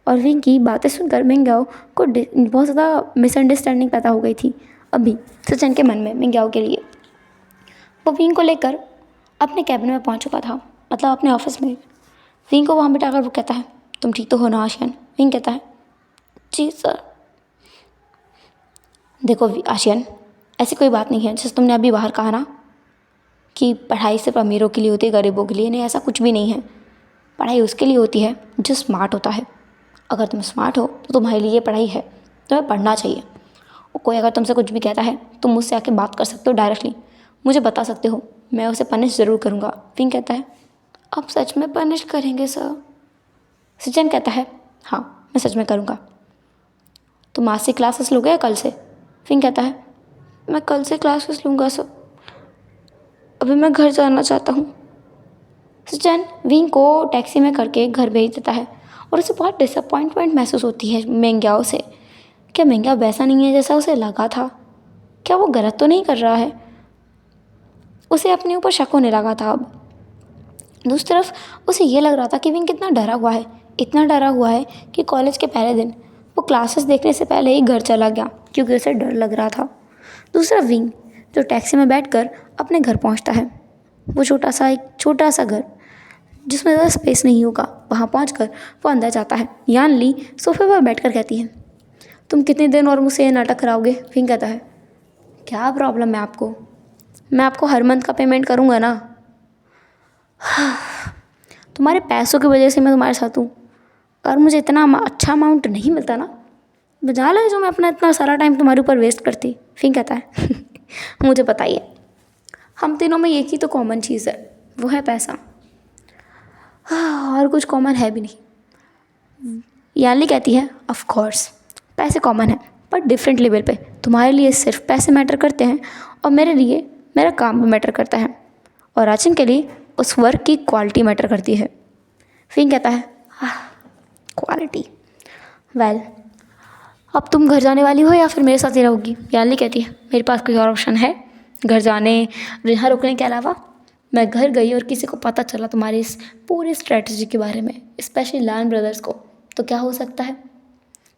और विंग की बातें सुनकर मेंग्याओ को बहुत ज़्यादा मिसअंडरस्टैंडिंग पैदा हो गई थी अभी सजन के मन में मेंग्याओ के लिए। वो विंग को लेकर अपने कैबिन में पहुंच चुका था, मतलब अपने ऑफिस में। विंग को वहाँ बिठाकर वो कहता है तुम ठीक तो हो ना आशियान? विंग कहता है जी सर। देखो आशियान, ऐसी कोई बात नहीं है जैसे तुमने अभी बाहर कहा ना कि पढ़ाई सिर्फ अमीरों के लिए होती है, गरीबों के लिए नहीं। ऐसा कुछ भी नहीं है। पढ़ाई उसके लिए होती है जो स्मार्ट होता है। अगर तुम स्मार्ट हो तो तुम्हारे लिए पढ़ाई है, तुम्हें पढ़ना चाहिए। और कोई अगर तुमसे कुछ भी कहता है तुम मुझसे आके बात कर सकते हो डायरेक्टली, मुझे बता सकते हो, मैं उसे पनिश ज़रूर करूँगा। विंग कहता है आप सच में पनिश करेंगे सर? सचिन कहता है हाँ, मैं सच में करूँगा। तुम आज से क्लासेस लोगे या कल से? विंग कहता है मैं कल से क्लासेस लूँगा सर, अभी मैं घर जाना चाहता हूँ। सचिन विंग को टैक्सी में करके घर भेज देता है और उसे बहुत डिसअपॉइंटमेंट महसूस होती है मेंग्याओ से। क्या मेंग्याओ वैसा नहीं है जैसा उसे लगा था? क्या वो गलत तो नहीं कर रहा है? उसे अपने ऊपर शक होने लगा था अब। दूसरी तरफ उसे ये लग रहा था कि विंग कितना डरा हुआ है, इतना डरा हुआ है कि कॉलेज के पहले दिन वो क्लासेस देखने से पहले ही घर चला गया क्योंकि उसे डर लग रहा था। दूसरा विंग जो टैक्सी में बैठकर अपने घर पहुंचता है, वो एक छोटा सा घर जिसमें ज़्यादा स्पेस नहीं होगा, वहाँ पहुंचकर वो अंदर जाता है। यान ली सोफे पर बैठकर कहती है तुम कितने दिन और मुझसे ये नाटक कराओगे? विंग कहता है क्या प्रॉब्लम है आपको? मैं आपको हर मंथ का पेमेंट करूँगा ना। तुम्हारे पैसों की वजह से मैं तुम्हारे साथ हूँ, और मुझे इतना अच्छा अमाउंट नहीं मिलता ना, बजाल है जो मैं अपना इतना सारा टाइम तुम्हारे ऊपर वेस्ट करती। फिर कहता है मुझे पता ही है, हम तीनों में एक ही तो कॉमन चीज़ है, वो है पैसा। और कुछ कॉमन है भी नहीं। याली कहती है ऑफ कोर्स पैसे कॉमन है, पर डिफरेंट लेवल पे। तुम्हारे लिए सिर्फ पैसे मैटर करते हैं और मेरे लिए मेरा काम भी मैटर करता है, और आचिन के लिए उस वर्क की क्वालिटी मैटर करती है। फिर कहता है क्वालिटी। वेल, अब तुम घर जाने वाली हो या फिर मेरे साथ ही रहोगी? याली कहती है मेरे पास कोई और ऑप्शन है घर जाने यहाँ रुकने के अलावा? मैं घर गई और किसी को पता चला तुम्हारी इस पूरी स्ट्रेटजी के बारे में, स्पेशली लैन ब्रदर्स को, तो क्या हो सकता है?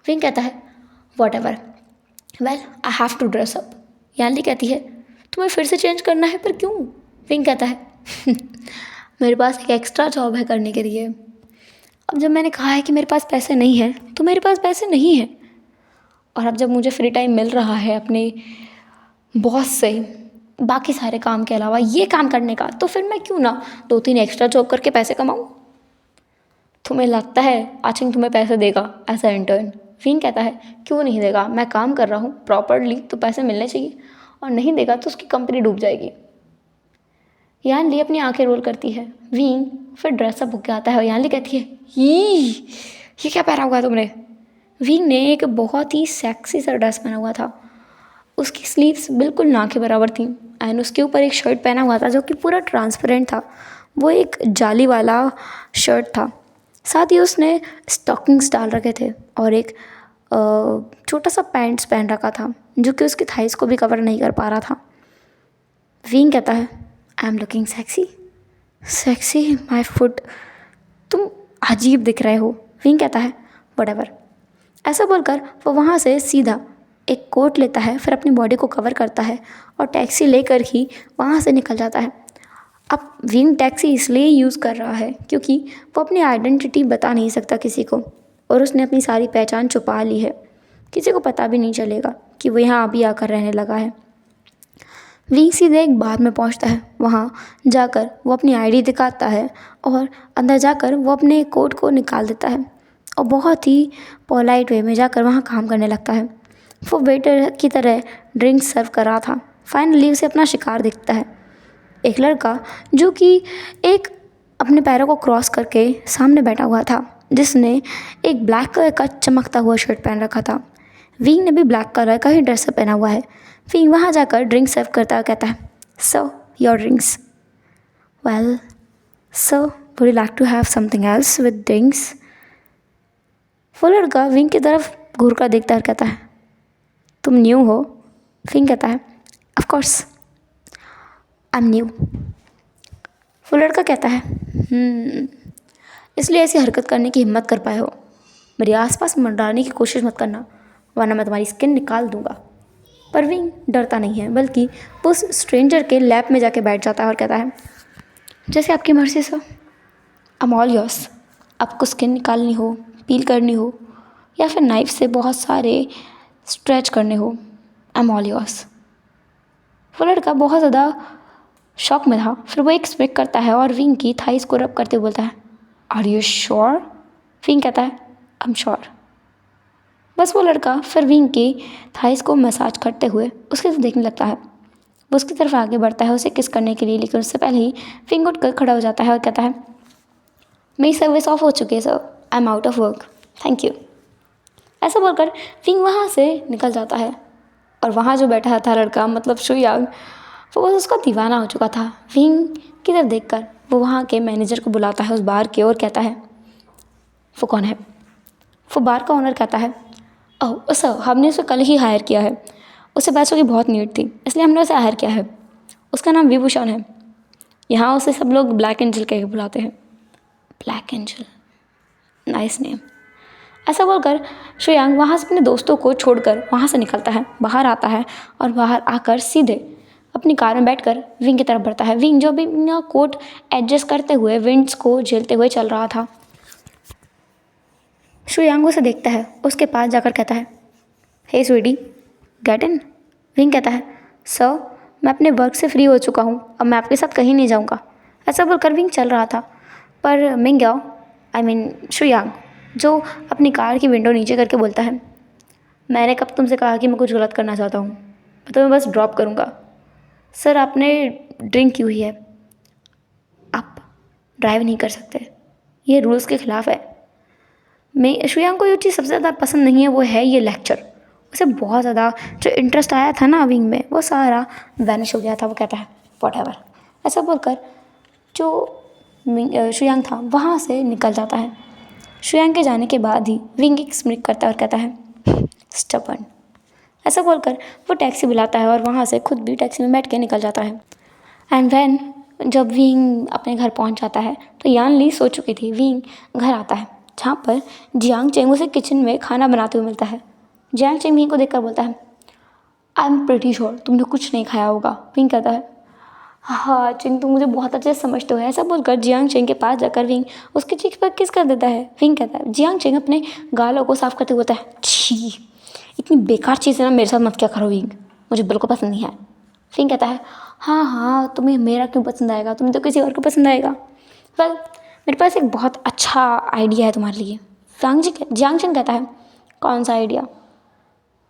फिर कहता है whatever, well I have to dress up. Yali कहती है तुम्हें फिर से चेंज करना है, पर क्यों? फिर कहता है मेरे पास एक एक्स्ट्रा जॉब है करने के लिए। अब जब मैंने कहा है कि मेरे पास पैसे नहीं हैं तो मेरे पास पैसे नहीं हैं, और अब जब मुझे फ्री टाइम मिल रहा है अपने बॉस से बाकी सारे काम के अलावा ये काम करने का, तो फिर मैं क्यों ना 2-3 एक्स्ट्रा जॉब करके पैसे कमाऊँ? तुम्हें लगता है आचिंग तुम्हें पैसे देगा एज अ इंटर्न? फिंग कहता है क्यों नहीं देगा, मैं काम कर रहा हूँ प्रॉपरली तो पैसे मिलने चाहिए, और नहीं देगा तो उसकी कंपनी डूब जाएगी। यान ली अपनी आंखें रोल करती है। विंग फिर ड्रेसअप होके आता है और यान ली कहती है ये क्या पहना हुआ तुमने? विंग ने एक बहुत ही सेक्सी सा ड्रेस पहना हुआ था, उसकी स्लीव्स बिल्कुल ना के बराबर थी, एंड उसके ऊपर एक शर्ट पहना हुआ था जो कि पूरा ट्रांसपेरेंट था। वो एक जाली वाला शर्ट था, साथ ही उसने स्टॉकिंग्स डाल रखे थे और एक छोटा सा पैंट्स पहन रखा था जो कि उसकी थाइस को भी कवर नहीं कर पा रहा था। विंग कहता है I am looking sexy, sexy my foot, तुम अजीब दिख रहे हो, विंग कहता है व्हाटएवर। ऐसा बोलकर वो वहाँ से सीधा एक कोट लेता है, फिर अपनी बॉडी को कवर करता है और टैक्सी लेकर ही वहाँ से निकल जाता है। अब विंग टैक्सी इसलिए यूज़ कर रहा है क्योंकि वो अपनी आइडेंटिटी बता नहीं सकता किसी को, और उसने अपनी सारी पहचान छुपा ली है, किसी को पता भी नहीं चलेगा कि वो यहाँ अभी आकर रहने लगा है। विंग सीधे एक बार में पहुँचता है, वहाँ जाकर वो अपनी आईडी दिखाता है और अंदर जाकर वो अपने कोट को निकाल देता है और बहुत ही पोलाइट वे में जाकर वहाँ काम करने लगता है। वो वेटर की तरह ड्रिंक सर्व कर रहा था। फाइनली उसे अपना शिकार दिखता है, एक लड़का जो कि एक अपने पैरों को क्रॉस करके सामने बैठा हुआ था, जिसने एक ब्लैक कलर का चमकता हुआ शर्ट पहन रखा था। विंग ने भी ब्लैक कलर का ही ड्रेसअप पहना हुआ है। विंग वहाँ जाकर ड्रिंक सर्व करता हुआ कहता है, so your drinks. Well so would you like to have something else with drinks. वो लड़का विंग की तरफ घूर कर देखता है और कहता है, तुम न्यू हो। विंग कहता है, of course I am new. वो लड़का कहता है, इसलिए ऐसी हरकत करने की हिम्मत कर पाए हो। मेरे आसपास मंडराने की कोशिश मत करना, वरना मैं तुम्हारी स्किन निकाल दूंगा। पर विंग डरता नहीं है, बल्कि वो उस स्ट्रेंजर के लैब में जाके बैठ जाता है और कहता है, जैसे आपकी मर्जी sir, I am all yours. आपको स्किन निकालनी हो, पील करनी हो, या फिर नाइफ से बहुत सारे स्ट्रेच करने हो, आई एम ऑल योर्स। वो लड़का बहुत ज़्यादा शॉक में था, फिर वो एक स्मिक करता है और विंग की थाइस को रब करते हुए बोलता है, आर यू श्योर। विंग कहता है, आई एम श्योर। बस वो लड़का फिर विंग की थाइस को मसाज करते हुए उसके तरफ देखने लगता है। वो उसकी तरफ आगे बढ़ता है उसे किस करने के लिए, लेकिन उससे पहले ही विंग उठ कर खड़ा हो जाता है और कहता है, मेरी सर्विस ऑफ हो चुकी है sir, I am out of work, thank you. ऐसा बोलकर विंग वहाँ से निकल जाता है और वहाँ जो बैठा था लड़का, मतलब शुयांग, वो बस उसका दीवाना हो चुका था। विंग की तरफ देखकर वो वहाँ के मैनेजर को बुलाता है उस बार के और कहता है, वो कौन है। वो बार का ओनर कहता है, ओह सर, हमने उसे कल ही हायर किया है, उसे पैसों की बहुत नीड थी, इसलिए हमने उसे हायर किया है। उसका नाम विभूषण है, यहाँ उसे सब लोग ब्लैक एंजल कह के बुलाते हैं। Black angel, nice name. ऐसा बोलकर शुयांग वहाँ से अपने दोस्तों को छोड़कर वहाँ से निकलता है, बाहर आता है और बाहर आकर सीधे अपनी कार में बैठकर विंग की तरफ बढ़ता है। विंग जो भी अपना कोट एडजस्ट करते हुए विंड्स को झेलते हुए चल रहा था। शुयांग उसे देखता है, उसके पास जाकर कहता है, हे स्वीटी, गेट इन। विंग कहता है, सर मैं अपने वर्क से फ्री हो चुका हूँ, अब मैं आपके साथ कहीं नहीं जाऊँगा। ऐसा बोलकर विंग चल रहा था, पर मिंग्याओ शुयांग जो अपनी कार की विंडो नीचे करके बोलता है, मैंने कब तुमसे कहा कि मैं कुछ गलत करना चाहता हूँ, मैं तुम्हें बस ड्रॉप करूँगा। सर आपने ड्रिंक की हुई है, आप ड्राइव नहीं कर सकते, ये रूल्स के ख़िलाफ़ है। मैं शुयांग को जो चीज़ सबसे ज़्यादा पसंद नहीं है वो है ये लेक्चर। उसे बहुत ज़्यादा जो इंटरेस्ट आया था ना विंग में, वो सारा वैनिश हो गया था। वो कहता है व्हाटएवर। ऐसा बोलकर जो शुयांग था वहाँ से निकल जाता है। शुयांग के जाने के बाद ही विंग एक स्मिक करता है और कहता है स्टबर्न। ऐसा बोलकर वो टैक्सी बुलाता है और वहाँ से खुद भी टैक्सी में बैठ के निकल जाता है। एंड वैन जब विंग अपने घर पहुँच जाता है तो यान ली सो चुकी थी। विंग घर आता है जहाँ पर जियांग चेंग उसे किचन में खाना बनाते हुए मिलता है। जियांग चेंग विंग को देखकर बोलता है, आई एम प्रीटी श्योर तुमने कुछ नहीं खाया होगा। विंग कहता है, हाँ चिंग तुम मुझे बहुत अच्छे से समझते हो। ऐसा बोलकर जियांग चेंग के पास जाकर विंग उसके चीख पर किस कर देता है। विंग कहता है, जियांग चेंग अपने गालों को साफ करते हुए होता है, छी इतनी बेकार चीज़ है ना, मेरे साथ मत क्या करो विंग, मुझे बिल्कुल पसंद नहीं है। विंग कहता है, हाँ तुम्हें मेरा क्यों पसंद आएगा, तुम्हें तो किसी और को पसंद आएगा। वेल मेरे पास एक बहुत अच्छा आइडिया है तुम्हारे लिए। जियांग चेंग कहता है, कौन सा आइडिया।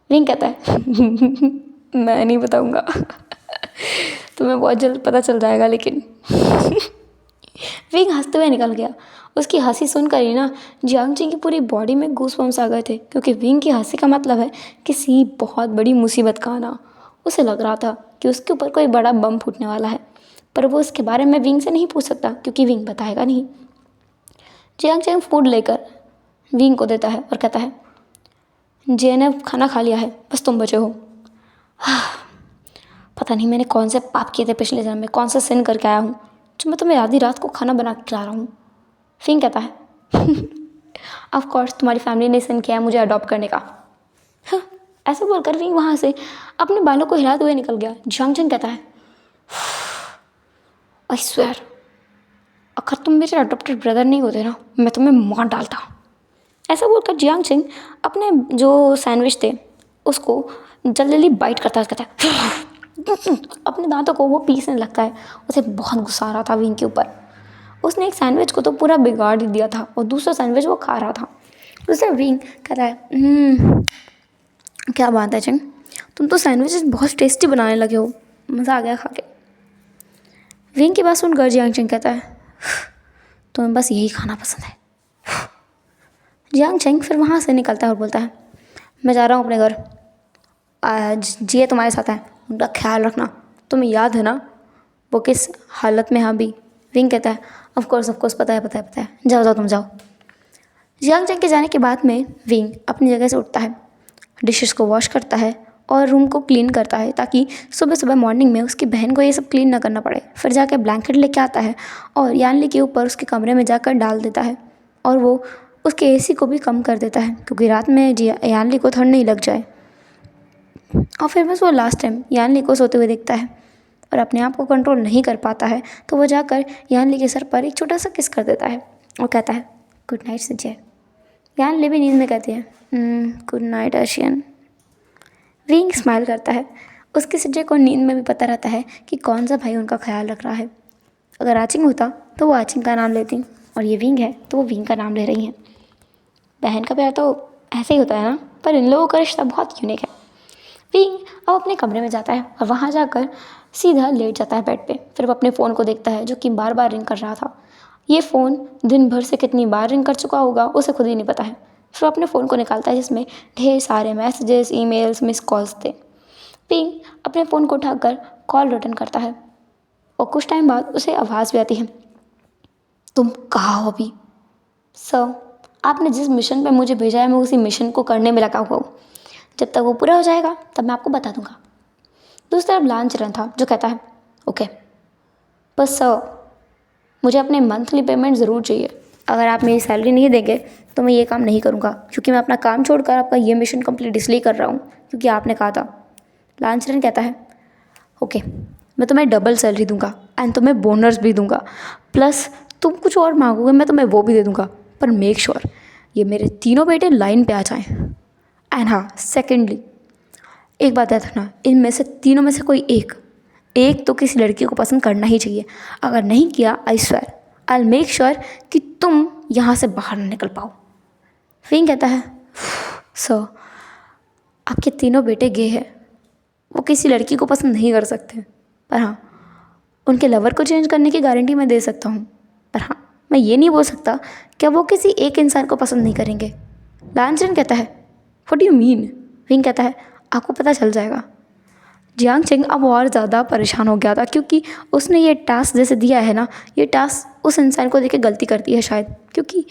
विंग कहता है मैं नहीं बताऊँगा तुम्हें बहुत जल्द पता चल जाएगा। लेकिन विंग हंसते हुए निकल गया। उसकी हंसी सुनकर ही ना जियांग चेंग की पूरी बॉडी में गूज़बम्स आ गए थे, क्योंकि विंग की हंसी का मतलब है किसी बहुत बड़ी मुसीबत का आना। उसे लग रहा था कि उसके ऊपर कोई बड़ा बम फूटने वाला है, पर वो इसके बारे में विंग से नहीं पूछ सकता क्योंकि विंग बताएगा नहीं। जियांग चेंग फूड लेकर विंग को देता है और कहता है, जे ने खाना खा लिया है, बस तुम बचे हो। पता नहीं मैंने कौन से पाप किए थे पिछले जन्म में, कौन सा सिन करके आया हूँ जो मैं तुम्हें आधी रात को खाना बना के खिला रहा हूँ। फिंग कहता है ऑफ कोर्स तुम्हारी फैमिली ने सिन किया है मुझे अडॉप्ट करने का। हाँ, ऐसे बोलकर विंग वहाँ से अपने बालों को हिलाते हुए निकल गया। जियांग कहता है आई स्वेयर अगर तुम मेरे अडॉप्टेड ब्रदर नहीं होते ना मैं तुम्हें मार डालता। ऐसा बोलकर जियांग अपने जो सैंडविच थे उसको जल्दी जल्दी बाइट करता है अपने दांतों को वो पीसने लगता है। उसे बहुत गुस्सा आ रहा था विंग के ऊपर। उसने एक सैंडविच को तो पूरा बिगाड़ ही दिया था और दूसरा सैंडविच वो खा रहा था। दूसरा विंग कहता है क्या बात है चिंग, तुम तो सैंडविचेस बहुत टेस्टी बनाने लगे हो, मज़ा आ गया खा के। विंग की बात सुनकर जियांग कहता है तुम्हें बस यही खाना पसंद है। जियांग फिर वहाँ से निकलता है और बोलता है मैं जा रहा हूँ अपने घर, आज जिए तुम्हारे साथ है, उनका ख्याल रखना। तुम्हें याद है ना वो किस हालत में। हाँ भी। विंग कहता है ऑफ कोर्स पता है, जाओ तुम जाओ। जियांग के जाने के बाद में विंग अपनी जगह से उठता है, डिशेस को वॉश करता है और रूम को क्लीन करता है ताकि सुबह सुबह मॉर्निंग में उसकी बहन को ये सब क्लीन ना करना पड़े। फिर जाकर ब्लैंकेट लेके आता है और यानली के ऊपर उसके कमरे में जाकर डाल देता है और वो उसके एसी को भी कम कर देता है क्योंकि रात में यानली को ठंड नहीं लग जाए। और फिर बस वो लास्ट टाइम यानली को सोते हुए देखता है और अपने आप को कंट्रोल नहीं कर पाता है तो वो जाकर यानली के सर पर एक छोटा सा किस कर देता है और कहता है गुड नाइट संजय। यानली भी नींद में कहती है गुड नाइट आशियन। विंग स्माइल करता है। उसके संजय को नींद में भी पता रहता है कि कौन सा भाई उनका ख्याल रख रहा है। अगर आचिंग होता तो वो आचिंग का नाम लेती और ये विंग है तो वो विंग का नाम ले रही हैं। बहन का प्यार तो ऐसे ही होता है ना, पर इन लोगों का रिश्ता बहुत यूनिक है। विंग अब अपने कमरे में जाता है और वहाँ जाकर सीधा लेट जाता है बेड पे। फिर वो अपने फ़ोन को देखता है जो कि बार बार रिंग कर रहा था। ये फ़ोन दिन भर से कितनी बार रिंग कर चुका होगा उसे खुद ही नहीं पता है। फिर वो अपने फ़ोन को निकालता है जिसमें ढेर सारे मैसेजेस, ईमेल्स, मिस कॉल्स थे। विंग अपने फ़ोन को उठाकर कॉल रिटर्न करता है और कुछ टाइम बाद उसे आवाज़ भी आती है तुम कहाँ हो अभी? सर आपने जिस मिशन पे मुझे भेजा है मैं उसी मिशन को करने में लगा हुआ हूँ, जब तक वो पूरा हो जाएगा तब मैं आपको बता दूंगा। दूसरी तरफ लांचरन था जो कहता है ओके बस सर मुझे अपने मंथली पेमेंट ज़रूर चाहिए। अगर आप मेरी सैलरी नहीं देंगे तो मैं ये काम नहीं करूँगा क्योंकि मैं अपना काम छोड़कर आपका ये मिशन कंप्लीट इसलिए कर रहा हूँ क्योंकि आपने कहा था। लांचरन कहता है ओके मैं तुम्हें डबल सैलरी दूंगा एंड तुम्हें बोनस भी दूंगा, प्लस तुम कुछ और मांगोगे मैं तुम्हें वो भी दे दूंगा, पर मेक श्योर ये मेरे तीनों बेटे लाइन पे आ जाएं। एंड हाँ सेकेंडली एक बात याद रखना, इनमें से तीनों में से कोई एक तो किसी लड़की को पसंद करना ही चाहिए। अगर नहीं किया I swear I will make sure कि तुम यहाँ से बाहर ना निकल पाओ। विंग कहता है सर आपके तीनों बेटे गे हैं, वो किसी लड़की को पसंद नहीं कर सकते, पर हाँ उनके लवर को चेंज करने की गारंटी मैं दे सकता हूँ, पर हाँ मैं ये नहीं बोल सकता कि वो किसी एक इंसान को पसंद नहीं करेंगे। लांचरन कहता है what do you mean? Wing कहता है आपको पता चल जाएगा। जियांग अब और ज़्यादा परेशान हो गया था क्योंकि उसने ये टास्क जैसे दिया है ना, ये टास्क उस इंसान को देकर गलती करती है शायद, क्योंकि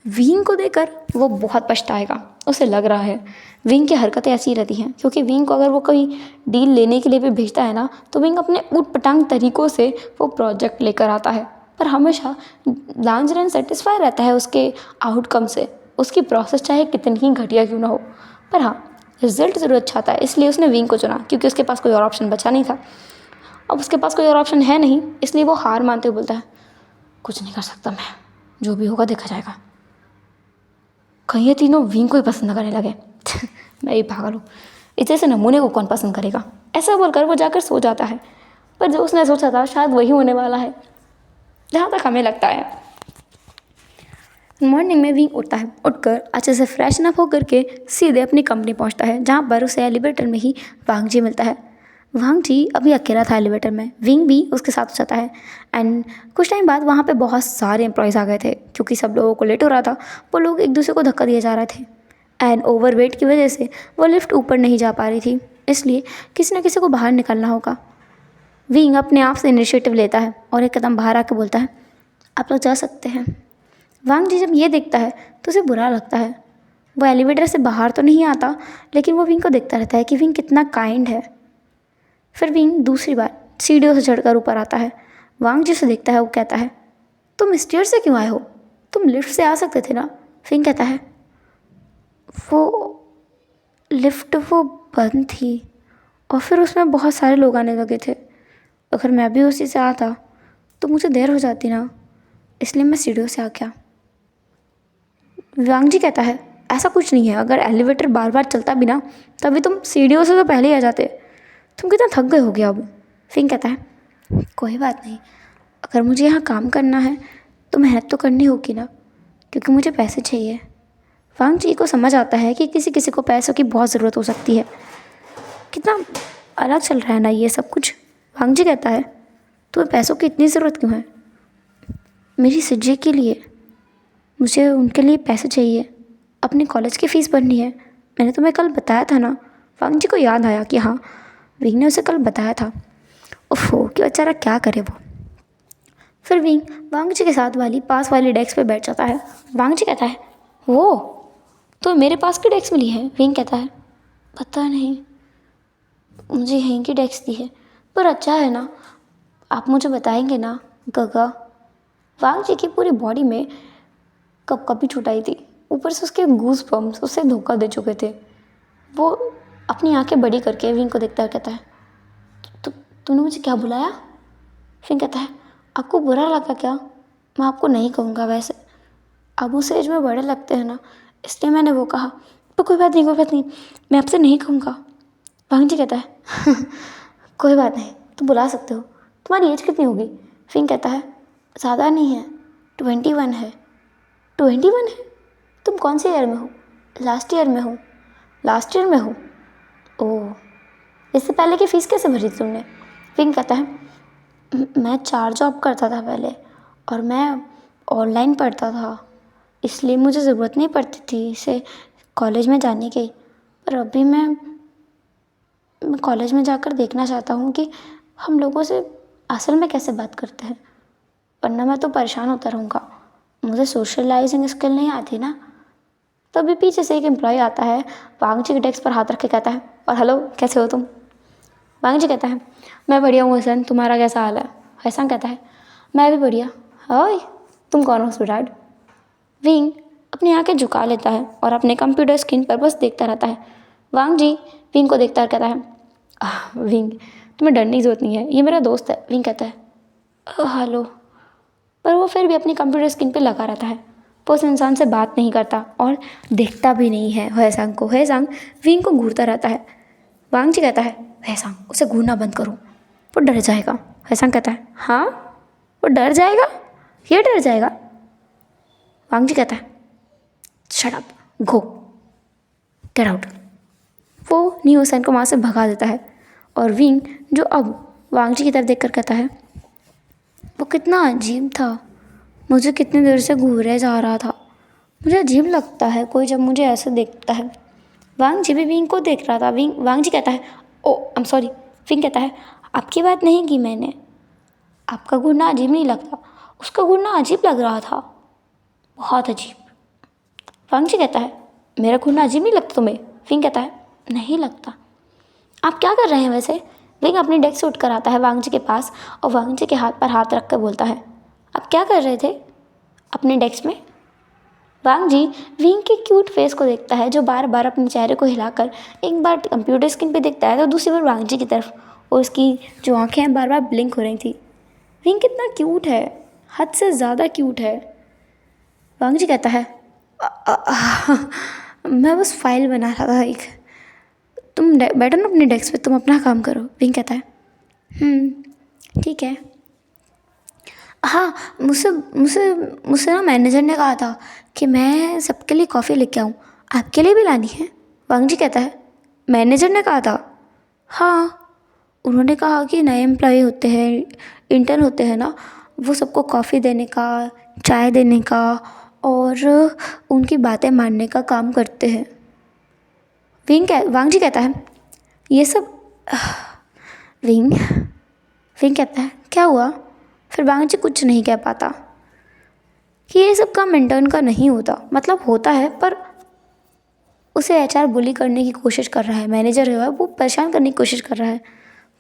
विंग को देकर वो बहुत पछताएगा। उसे लग रहा है विंग की हरकतें ऐसी ही रहती हैं क्योंकि विंग को अगर वो कोई डील लेने के लिए भी भेजता है ना तो विंग अपने ऊट पटांग तरीक़ों से वो प्रोजेक्ट लेकर आता है, पर हमेशा लांचरन सेटिस्फाई रहता है उसके आउटकम से। उसकी प्रोसेस चाहे कितनी ही घटिया क्यों ना हो, पर हाँ रिजल्ट ज़रूर अच्छा आता है, इसलिए उसने विंग को चुना क्योंकि उसके पास कोई और ऑप्शन बचा नहीं था। अब उसके पास कोई और ऑप्शन है नहीं, इसलिए वो हार मानते हुए बोलता है कुछ नहीं कर सकता मैं, जो भी होगा देखा जाएगा। कहीं ये तीनों विंग को ही पसंद करने लगे मैं ही पागल हूँ, इस जैसे नमूने को कौन पसंद करेगा। ऐसा बोलकर वो जाकर सो जाता है, पर जो उसने सोचा था शायद वही होने वाला है जहाँ तक हमें लगता है। मॉर्निंग में विंग उठता है, उठकर अच्छे से फ्रेशन अप होकर के सीधे अपनी कंपनी पहुंचता है जहां पर उसे एलिवेटर में ही वांग जी मिलता है। वांग जी अभी अकेला था एलिवेटर में, विंग भी उसके साथ जाता है। एंड कुछ टाइम बाद वहां पे बहुत सारे एम्प्लॉयज़ आ गए थे क्योंकि सब लोगों को लेट हो रहा था, वो लोग एक दूसरे को धक्का दिए जा रहे थे। एंड ओवरवेट की वजह से वो लिफ्ट ऊपर नहीं जा पा रही थी, इसलिए किसी न किसी को बाहर निकलना होगा। विंग अपने आप से इनिशिएटिव लेता है और एक कदम बाहर आकर बोलता है आप लोग जा सकते हैं। वांग जी जब ये देखता है तो उसे बुरा लगता है। वो एलिवेटर से बाहर तो नहीं आता, लेकिन वो विंग को देखता रहता है कि विंग कितना काइंड है। फिर विंग दूसरी बार सीढ़ियों से चढ़कर ऊपर आता है। वांग जी से देखता है, वो कहता है, तुम स्टेयर से क्यों आए हो? तुम लिफ्ट से आ सकते थे ना। विंग कहता है, वो लिफ्ट वो बंद थी और फिर उसमें बहुत सारे लोग आने लगे थे। अगर मैं भी उसी से आता तो मुझे देर हो जाती ना, इसलिए मैं सीढ़ियों से आ गया। वांग जी कहता है, ऐसा कुछ नहीं है, अगर एलिवेटर बार बार चलता भी ना तभी तुम सीढ़ियों से तो पहले ही आ जाते। तुम कितना थक गए हो गया अब। फिंग कहता है, कोई बात नहीं, अगर मुझे यहाँ काम करना है तो मेहनत तो करनी होगी ना, क्योंकि मुझे पैसे चाहिए। वांग जी को समझ आता है कि किसी किसी को पैसों की बहुत ज़रूरत हो सकती है। कितना अलग चल रहा है ना ये सब कुछ। वांग जी कहता है, तुम्हें पैसों की इतनी ज़रूरत क्यों है? मेरी सिज्जे के लिए, मुझे उनके लिए पैसे चाहिए, अपने कॉलेज की फ़ीस भरनी है। मैंने तुम्हें कल बताया था ना। वांग जी को याद आया कि हाँ, विंग ने उसे कल बताया था। ओफो, कि बेचारा क्या करे वो। फिर विंग वांग जी के साथ वाली पास वाली डेस्क पे बैठ जाता है। वांग जी कहता है, वो तो मेरे पास की डेस्क मिली है। विंग कहता है, पता नहीं, मुझे यहीं की डेस्क दी है, पर अच्छा है ना, आप मुझे बताएंगे ना गगा। वांग जी की पूरी बॉडी में कपकपी छुटाई थी, ऊपर से उसके गूज बम्स उसे धोखा दे चुके थे। वो अपनी आंखें बड़ी करके विंग को देखता है, कहता है, तूने मुझे क्या बुलाया? विंग कहता है, आपको बुरा लगा क्या? मैं आपको नहीं कहूँगा, वैसे आप उस एज में बड़े लगते हैं ना, इसलिए मैंने वो कहा। तो कोई बात नहीं, कोई बात नहीं, मैं आपसे नहीं कहूँगा। वांग जी कहता है, कोई बात नहीं, तुम बुला सकते हो। तुम्हारी एज कितनी होगी? विंग कहता है, ज़्यादा नहीं है, 21 है। 21 है? तुम कौन से ईयर में हो? लास्ट ईयर में हो। लास्ट ईयर में हो? ओह, इससे पहले की फ़ीस कैसे भरी थी तुमने? विंग कहता है, मैं 4 जॉब करता था पहले और मैं ऑनलाइन पढ़ता था, इसलिए मुझे ज़रूरत नहीं पड़ती थी इसे कॉलेज में जाने की। पर अभी मैं कॉलेज में जाकर देखना चाहता हूँ कि हम लोगों से असल में कैसे बात करते हैं, वरना मैं तो परेशान होता रहूँगा। मुझे सोशलाइजिंग स्किल नहीं आती ना। तभी पीछे से एक एम्प्लॉय आता है, वांग जी के डेस्क पर हाथ रख के कहता है, और हेलो, कैसे हो तुम? वांग जी कहता है, मैं बढ़िया हूँ हसन, तुम्हारा कैसा हाल है? हसन कहता है, मैं भी बढ़िया। ओए, तुम कौन हो स्वीटहार्ट? विंग अपनी आंखें झुका लेता है और अपने कंप्यूटर स्क्रीन पर बस देखता रहता है। वांग जी विंग को देखता कहता है, विंग, तुम्हें डरने की जरूरत नहीं है, ये मेरा दोस्त है। विंग कहता है, हेलो, पर वो फिर भी अपनी कंप्यूटर स्क्रीन पर लगा रहता है। वो उस इंसान से बात नहीं करता और देखता भी नहीं है हैसांग को। हैसांग विंग को घूरता रहता है। वांग जी कहता है, हैसांग, उसे घूरना बंद करो, वो डर जाएगा। हैसांग कहता है, हाँ, वो डर जाएगा? ये डर जाएगा? वांग जी कहता है, शट अप, गो, गेट आउट। वो न्यू हुसैन को वहाँ से भगा देता है और विंग, जो अब वांग जी की तरफ देखकर कहता है, वो कितना अजीब था, मुझे कितनी देर से घूरे जा रहा था। मुझे अजीब लगता है कोई जब मुझे ऐसे देखता है। वांग जी भी विंग को देख रहा था। वांग जी कहता है, ओ आई एम सॉरी। विंग कहता है, आपकी बात नहीं की मैंने, आपका घूरना अजीब नहीं लगता, उसका घूरना अजीब लग रहा था, बहुत अजीब। वांग जी कहता है, मेरा घूरना अजीब नहीं लगता तुम्हें? विंग कहता है, नहीं लगता। आप क्या कर रहे हैं वैसे? विंग अपनी डेस्क से उठकर आता है वांग जी के पास और वांग जी के हाथ पर हाथ रख कर बोलता है, आप क्या कर रहे थे अपने डेस्क में? वांग जी विंग के क्यूट फेस को देखता है, जो बार बार अपने चेहरे को हिलाकर एक बार कंप्यूटर स्क्रीन पे देखता है तो दूसरी बार वांग जी की तरफ, और उसकी जो आंखें हैं बार बार ब्लिंक हो रही थी। विंग कितना क्यूट है, हद से ज़्यादा क्यूट है। वांग जी कहता है, मैं बस फाइल बना रहा था एक, तुम बैठो ना अपने डेस्क पे, तुम अपना काम करो। विंग कहता है, ठीक है। हाँ, मुझसे मुझसे मुझसे ना मैनेजर ने कहा था कि मैं सबके लिए कॉफ़ी लेके आऊँ, आपके लिए भी लानी है? वांग जी कहता है, मैनेजर ने कहा था? हाँ, उन्होंने कहा कि नए एम्प्लॉय होते हैं, इंटर्न होते हैं ना, वो सबको कॉफ़ी देने का, चाय देने का और उनकी बातें मानने का काम करते हैं। वांग जी कहता है, ये सब विंग विंग कहता है, क्या हुआ? फिर वांग जी कुछ नहीं कह पाता कि ये सब काम इंटर्न का नहीं होता, मतलब होता है पर उसे एचआर बुली करने की कोशिश कर रहा है, मैनेजर है वो परेशान करने की कोशिश कर रहा है।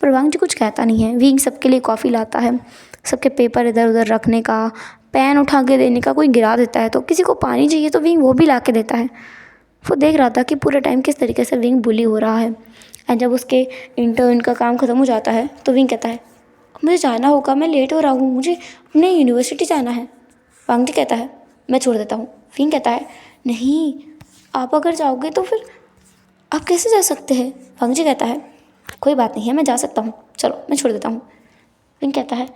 पर वांग जी कुछ कहता नहीं है। विंग सबके लिए कॉफ़ी लाता है, सबके पेपर इधर उधर रखने का, पेन उठा के देने का, कोई गिरा देता है तो किसी को पानी चाहिए तो विंग वो भी ला के देता है। वो देख रहा था कि पूरे टाइम किस तरीके से विंग बुली हो रहा है। एंड जब उसके इंटर्न का काम ख़त्म हो जाता है तो विंग कहता है मुझे जाना होगा, मैं लेट हो रहा हूँ, मुझे अपने यूनिवर्सिटी जाना है। वांग जी कहता है मैं छोड़ देता हूँ। विंग कहता है नहीं, आप अगर जाओगे तो फिर आप कैसे जा सकते हैं। वांग जी कहता है कोई बात नहीं है, मैं जा सकता हूँ, चलो मैं छोड़ देता हूँ। विंग कहता है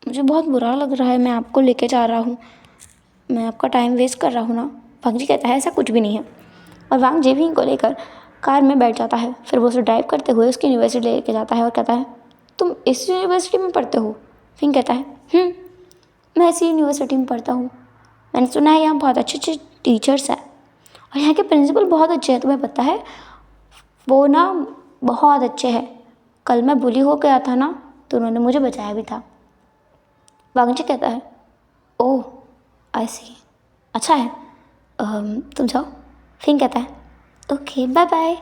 मुझे बहुत बुरा लग रहा है, मैं आपको लेके जा रहा हूँ, मैं आपका टाइम वेस्ट कर रहा हूँ ना। वांग जी कहता है ऐसा कुछ भी नहीं है। और वांग जी विंग को लेकर कार में बैठ जाता है। फिर वो उसे ड्राइव करते हुए उसकी यूनिवर्सिटी लेके जाता है और कहता है तुम इस यूनिवर्सिटी में पढ़ते हो। विंग कहता है मैं इसी यूनिवर्सिटी में पढ़ता हूँ, मैंने सुना है यहाँ बहुत अच्छे अच्छे टीचर्स हैं और यहाँ के प्रिंसिपल बहुत अच्छे हैं। तुम्हें पता है वो ना बहुत अच्छे हैं, कल मैं बुली हो गया था ना तो उन्होंने मुझे बचाया भी था। वांग जी कहता है ओह आई सी, अच्छा है, तुम जाओ। फिंग कहता है ओके बाय बाय।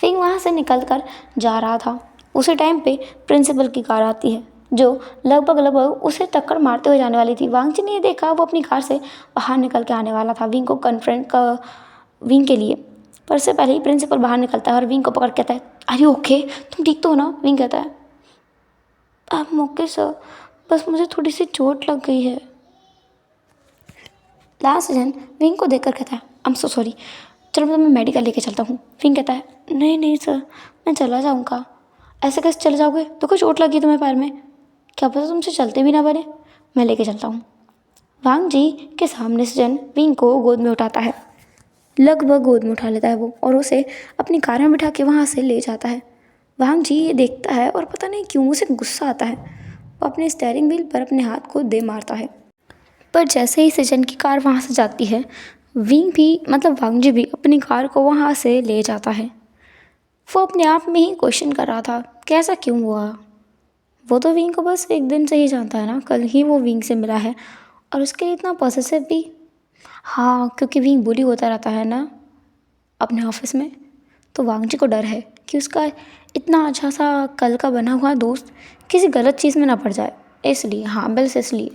फिंग वहाँ से निकल कर जा रहा था। उसी टाइम पे प्रिंसिपल की कार आती है जो लगभग उसे टक्कर मारते हुए जाने वाली थी। वांग जी ने ये देखा, वो अपनी कार से बाहर निकल के आने वाला था विंग को कन्फ्रंट का विंग के लिए, पर उससे पहले ही प्रिंसिपल बाहर निकलता है और विंग को पकड़ कहता है अरे ओके, तुम ठीक तो हो ना। विंग कहता है आप ओके सर, बस मुझे थोड़ी सी चोट लग गई है। लास्ट जन विंग को देखकर कहता है आई एम सो सॉरी, चलो मैं तुम्हें मेडिकल लेके चलता हूँ। विंग कहता है नहीं नहीं सर, मैं चला जाऊँगा। ऐसे कैसे चले जाओगे, तो कुछ चोट लगी तुम्हें पैर में, क्या पता तुमसे चलते भी ना बने, मैं लेके चलता हूँ। वांग जी के सामने से जन विंग को गोद में उठाता है, लगभग गोद में उठा लेता है वो और उसे अपनी कार में बिठा के वहाँ से ले जाता है। वांग जी ये देखता है और पता नहीं क्यों उसे गुस्सा आता है। वो अपने स्टीयरिंग व्हील पर अपने हाथ को दे मारता है। पर जैसे ही सजन की कार वहाँ से जाती है, विंग भी मतलब वांग जी भी अपनी कार को वहाँ से ले जाता है। वो अपने आप में ही क्वेश्चन कर रहा था कि ऐसा क्यों हुआ। वो तो विंग को बस एक दिन से ही जानता है ना, कल ही वो विंग से मिला है और उसके लिए इतना पॉसेसिव भी। हाँ, क्योंकि विंग बुली होता रहता है ना अपने ऑफिस में, तो वांग जी को डर है कि उसका इतना अच्छा सा कल का बना हुआ दोस्त किसी गलत चीज़ में ना पड़ जाए, इसलिए। हाँ बस इसलिए,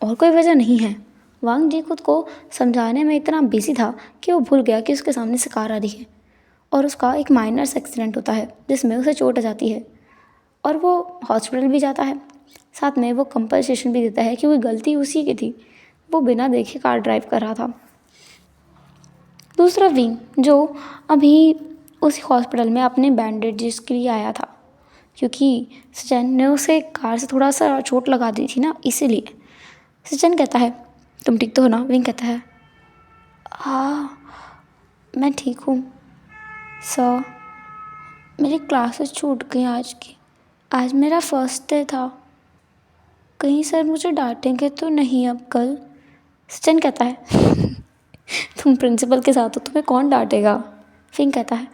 और कोई वजह नहीं है। वांग जी खुद को समझाने में इतना बिजी था कि वो भूल गया कि उसके सामने से कार आ रही है और उसका एक माइनर सा एक्सीडेंट होता है जिसमें उसे चोट आ जाती है और वो हॉस्पिटल भी जाता है। साथ में वो कंपनसेशन भी देता है क्योंकि गलती उसी की थी, वो बिना देखे कार ड्राइव कर रहा था। दूसरा विंग जो अभी उसी हॉस्पिटल में अपने बैंडेजेस के लिए आया था, क्योंकि सचिन ने उसे कार से थोड़ा सा चोट लगा दी थी ना, इसीलिए। सचिन कहता है तुम ठीक तो हो ना। विंग कहता है हाँ मैं ठीक हूँ सर, मेरी क्लासेस छूट गई आज की, आज मेरा फर्स्ट डे था, कहीं सर मुझे डांटेंगे तो नहीं अब कल। सचिन कहता है तुम प्रिंसिपल के साथ हो, तुम्हें कौन डांटेगा। फिंग कहता है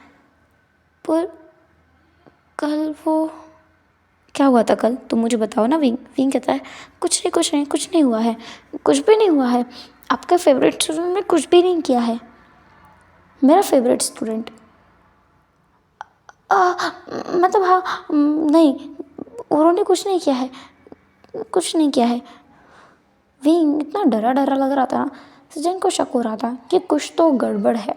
पर कल वो क्या हुआ था कल, तुम मुझे बताओ ना। विंग विंग कहता है कुछ नहीं कुछ नहीं कुछ नहीं हुआ है, कुछ भी नहीं हुआ है, आपका फेवरेट स्टूडेंट ने कुछ भी नहीं किया है। मेरा फेवरेट स्टूडेंट मतलब हाँ नहीं, उन्होंने कुछ नहीं किया है, कुछ नहीं किया है। विंग इतना डरा डरा लग रहा था ना, सचिन को शक हो रहा था कि कुछ तो गड़बड़ है।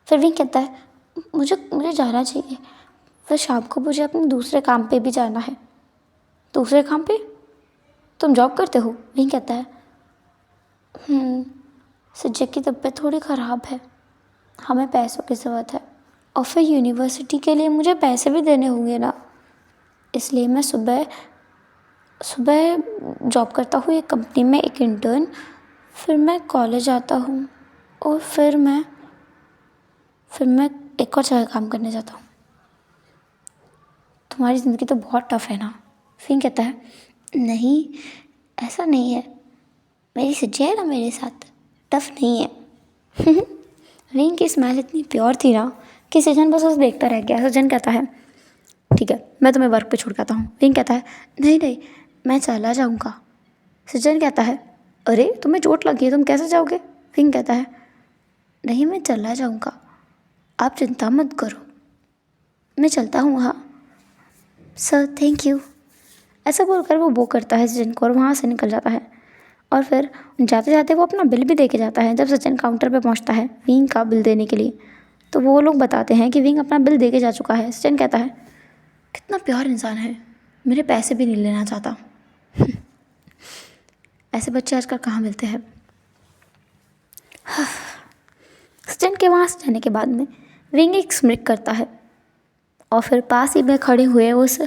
फिर विंग कहता है मुझे मुझे जाना चाहिए, फिर शाम को मुझे अपने दूसरे काम पे भी जाना है। दूसरे काम पे, तुम जॉब करते हो। विंग कहता है सज्जय की तबीयत थोड़ी ख़राब है, हमें पैसों की ज़रूरत है और फिर यूनिवर्सिटी के लिए मुझे पैसे भी देने होंगे ना, इसलिए मैं सुबह सुबह जॉब करता हूँ एक कंपनी में, एक इंटर्न, फिर मैं कॉलेज आता हूँ और फिर मैं एक और जगह काम करने जाता हूँ। तुम्हारी ज़िंदगी तो बहुत टफ है ना। फिर कहता है नहीं ऐसा नहीं है, मेरी सच्चाई है ना मेरे साथ, टफ नहीं है। विंग की स्माइल इतनी प्योर थी ना कि सजन बस उसे देखता रह गया। सजन कहता है ठीक है मैं तुम्हें वर्क पे छोड़ के आता हूँ। विंग कहता है नहीं नहीं मैं चला जाऊँगा। सजन कहता है अरे तुम्हें चोट लगी है, तुम कैसे जाओगे। विंग कहता है नहीं मैं चला जाऊँगा, आप चिंता मत करो, मैं चलता हूँ। हाँ सर थैंक यू। ऐसा बोलकर वो करता है सचिन को और वहाँ से निकल जाता है। और फिर जाते जाते वो अपना बिल भी दे के जाता है। जब सचिन काउंटर पे पहुँचता है विंग का बिल देने के लिए, तो वो लोग बताते हैं कि विंग अपना बिल दे के जा चुका है। सचिन कहता है कितना प्यार इंसान है, मेरे पैसे भी नहीं लेना चाहता। ऐसे बच्चे आजकल कहाँ मिलते हैं। सचिन के वहाँ से जाने के बाद में विंग एक स्मृति करता है और फिर पास ही में खड़े हुए उस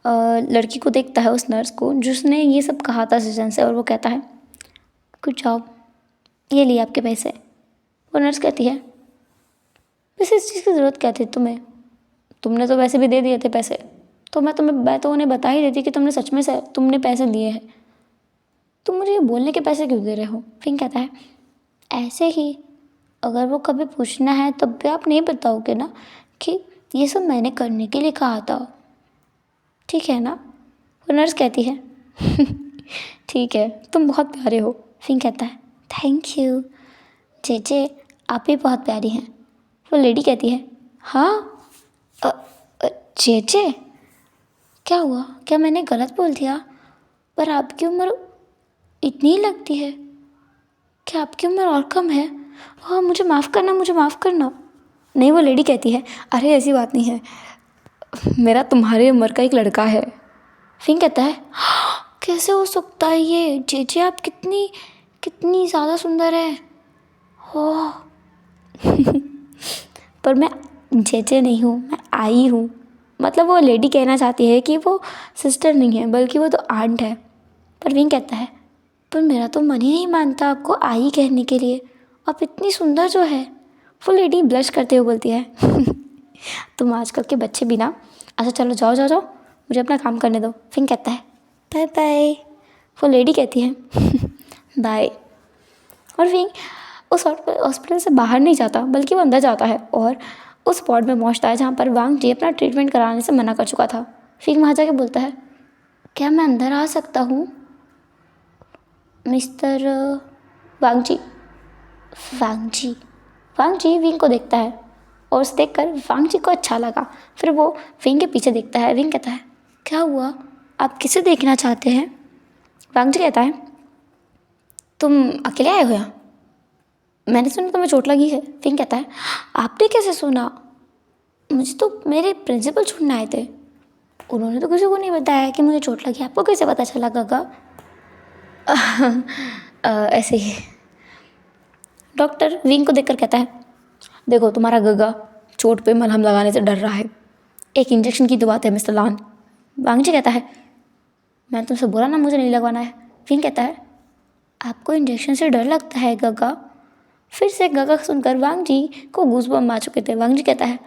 लड़की को देखता है, उस नर्स को जिसने ये सब कहा था सचिन से, और वो कहता है गुड जॉब, ये लिए आपके पैसे। वो नर्स कहती है वैसे इस चीज़ की ज़रूरत क्या थी तुम्हें, तुमने तो वैसे भी दे दिए थे पैसे, तो मैं तो उन्हें बता ही देती कि तुमने पैसे दिए हैं, तुम मुझे ये बोलने के पैसे क्यों दे रहे हो। फिर कहता है ऐसे ही, अगर वो कभी पूछना है तब भी आप नहीं बताओगे ना कि ये सब मैंने करने के लिए कहा था, ठीक है ना। वो नर्स कहती है ठीक है, तुम बहुत प्यारे हो। फिर कहता है थैंक यू जेजे, आप भी बहुत प्यारी हैं। वो लेडी कहती है हाँ जेजे, क्या हुआ, क्या मैंने गलत बोल दिया, पर आपकी उम्र इतनी ही लगती है, क्या आपकी उम्र और कम है। हाँ मुझे माफ़ करना, मुझे माफ़ करना। नहीं, वो लेडी कहती है अरे ऐसी बात नहीं है, मेरा तुम्हारे उम्र का एक लड़का है। फिर कहता है कैसे हो सकता है ये जेजे, आप कितनी कितनी ज़्यादा सुंदर है हो। पर मैं जेजे नहीं हूँ, मैं आई हूँ। मतलब वो लेडी कहना चाहती है कि वो सिस्टर नहीं है बल्कि वो तो आंट है। पर विंग कहता है पर मेरा तो मन ही नहीं मानता आपको आई कहने के लिए, आप इतनी सुंदर जो है। वो लेडी ब्लश करते हुए बोलती है तुम आजकल के बच्चे भी ना, अच्छा चलो जाओ जाओ जाओ, मुझे अपना काम करने दो। फिर कहता है बाय बाय। वो लेडी कहती है बाय। और फिर उस हॉस्पिटल से बाहर नहीं जाता बल्कि वो अंदर जाता है और उस वार्ड में पहुंचता है जहाँ पर वांग जी अपना ट्रीटमेंट कराने से मना कर चुका था। फिर वहाँ जाके बोलता है क्या मैं अंदर आ सकता हूँ मिस्टर वांग जी। वांग जी विंग को देखता है और उसे देखकर वांग जी को अच्छा लगा। फिर वो विंग के पीछे देखता है। विंग कहता है क्या हुआ, आप किसे देखना चाहते हैं। वांग जी कहता है तुम अकेले आए हो यहाँ, मैंने सुना तुम्हें चोट लगी है। विंग कहता है आपने कैसे सुना, मुझे तो मेरे प्रिंसिपल छोड़ने आए थे, उन्होंने तो किसी को नहीं बताया कि मुझे चोट लगी, आपको कैसे पता चला गगा। ऐसे ही। डॉक्टर विंग को देखकर कहता है देखो तुम्हारा गगा चोट पे मलहम लगाने से डर रहा है, एक इंजेक्शन की तो बात है मिस्टर लान। वांग जी कहता है मैंने तुमसे बोला ना मुझे नहीं लगवाना है। विंग कहता है आपको इंजेक्शन से डर लगता है गगा। फिर से गगा सुनकर वांग जी को गूज़बम्प आ चुके थे। वांग जी कहता है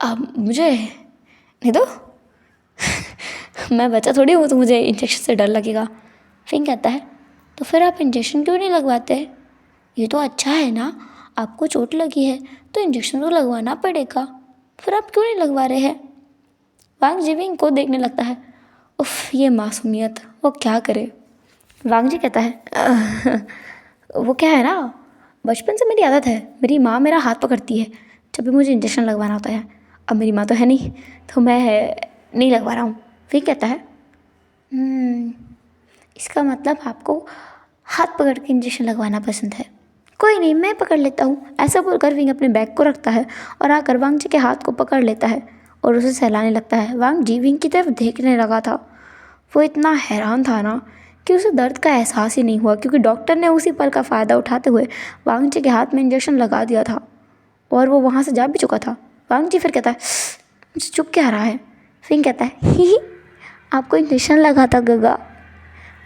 अब मुझे नहीं दो मैं बच्चा थोड़ी हूँ तो मुझे इंजेक्शन से डर लगेगा। फिर कहता है तो फिर आप इंजेक्शन क्यों नहीं लगवाते, ये तो अच्छा है ना, आपको चोट लगी है तो इंजेक्शन तो लगवाना पड़ेगा, फिर आप क्यों नहीं लगवा रहे हैं। वांग जी विंग को देखने लगता है उफ ये मासूमियत, वो क्या करे। वांग जी कहता है वो क्या है ना, बचपन से मेरी आदत है, मेरी माँ मेरा हाथ पकड़ती है जब भी मुझे इंजेक्शन लगवाना होता है, अब मेरी माँ तो है नहीं तो मैं नहीं लगवा रहा हूँ। फिर कहता है इसका मतलब आपको हाथ पकड़ के इंजेक्शन लगवाना पसंद है, कोई नहीं मैं पकड़ लेता हूँ। ऐसा बोलकर विंग अपने बैग को रखता है और आकर वांग जी के हाथ को पकड़ लेता है और उसे सहलाने लगता है। वांग जी विंग की तरफ देखने लगा था, वो इतना हैरान था ना कि उसे दर्द का एहसास ही नहीं हुआ क्योंकि डॉक्टर ने उसी पल का फ़ायदा उठाते हुए वांग जी के हाथ में इंजेक्शन लगा दिया था और वो वहाँ से जा भी चुका था। वांग जी फिर कहता है मुझे चुप क्या रहा है। फिर कहता है ही आपको इंजेक्शन लगा था गगा।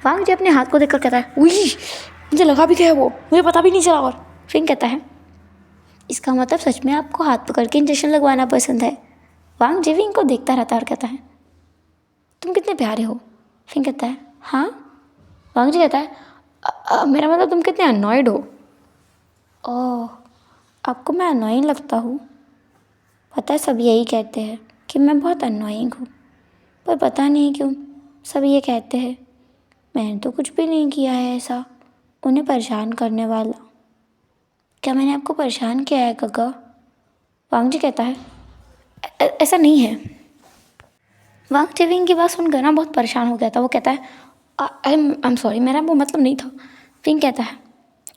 वांग जी अपने हाथ को देखकर कहता है उई मुझे लगा भी क्या है वो, मुझे पता भी नहीं चला। और फिर कहता है इसका मतलब सच में आपको हाथ पकड़ के इंजेक्शन लगवाना पसंद है। वांग जी विंग को देखता रहता है और कहता है तुम कितने प्यारे हो। फिर कहता है हाँ। वांग जी कहता है मेरा मतलब तुम कितने अनॉयड हो। ओह आपको मैं अनोइंग लगता हूँ, पता है सब यही कहते हैं कि मैं बहुत अनोइंग हूँ, पर पता नहीं क्यों सब ये कहते हैं, मैंने तो कुछ भी नहीं किया है ऐसा उन्हें परेशान करने वाला। क्या मैंने आपको परेशान किया है गगा। वांग जी कहता है ऐसा नहीं है। वांग जी विंग की बात सुनकर ना बहुत परेशान हो गया था। वो कहता है आई एम सॉरी, मेरा वो मतलब नहीं था। विंग कहता है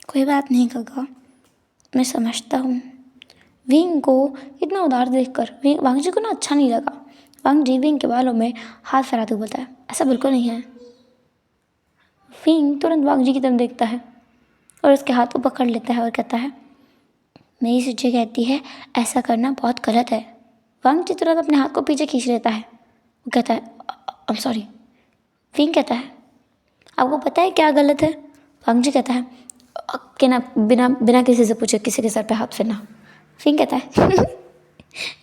कोई बात नहीं काका, मैं समझता हूँ। विंग को इतना उदार देखकर वांग जी को ना अच्छा नहीं लगा। वांग जी विंग के बालों में हाथ फैलाते हुए बोलता है ऐसा बिल्कुल नहीं है। विंग तुरंत वांग जी की तरफ देखता है और उसके हाथ को पकड़ लेता है और कहता है मेरी सूची कहती है ऐसा करना बहुत गलत है। वांग जी तुरंत अपने हाथ को पीछे खींच लेता है। वो कहता है आई एम सॉरी। विंग कहता है आपको पता है क्या गलत है? वांग जी कहता है कि ना बिना बिना किसी से पूछे किसी के सर पे हाथ फेरना। विंग कहता है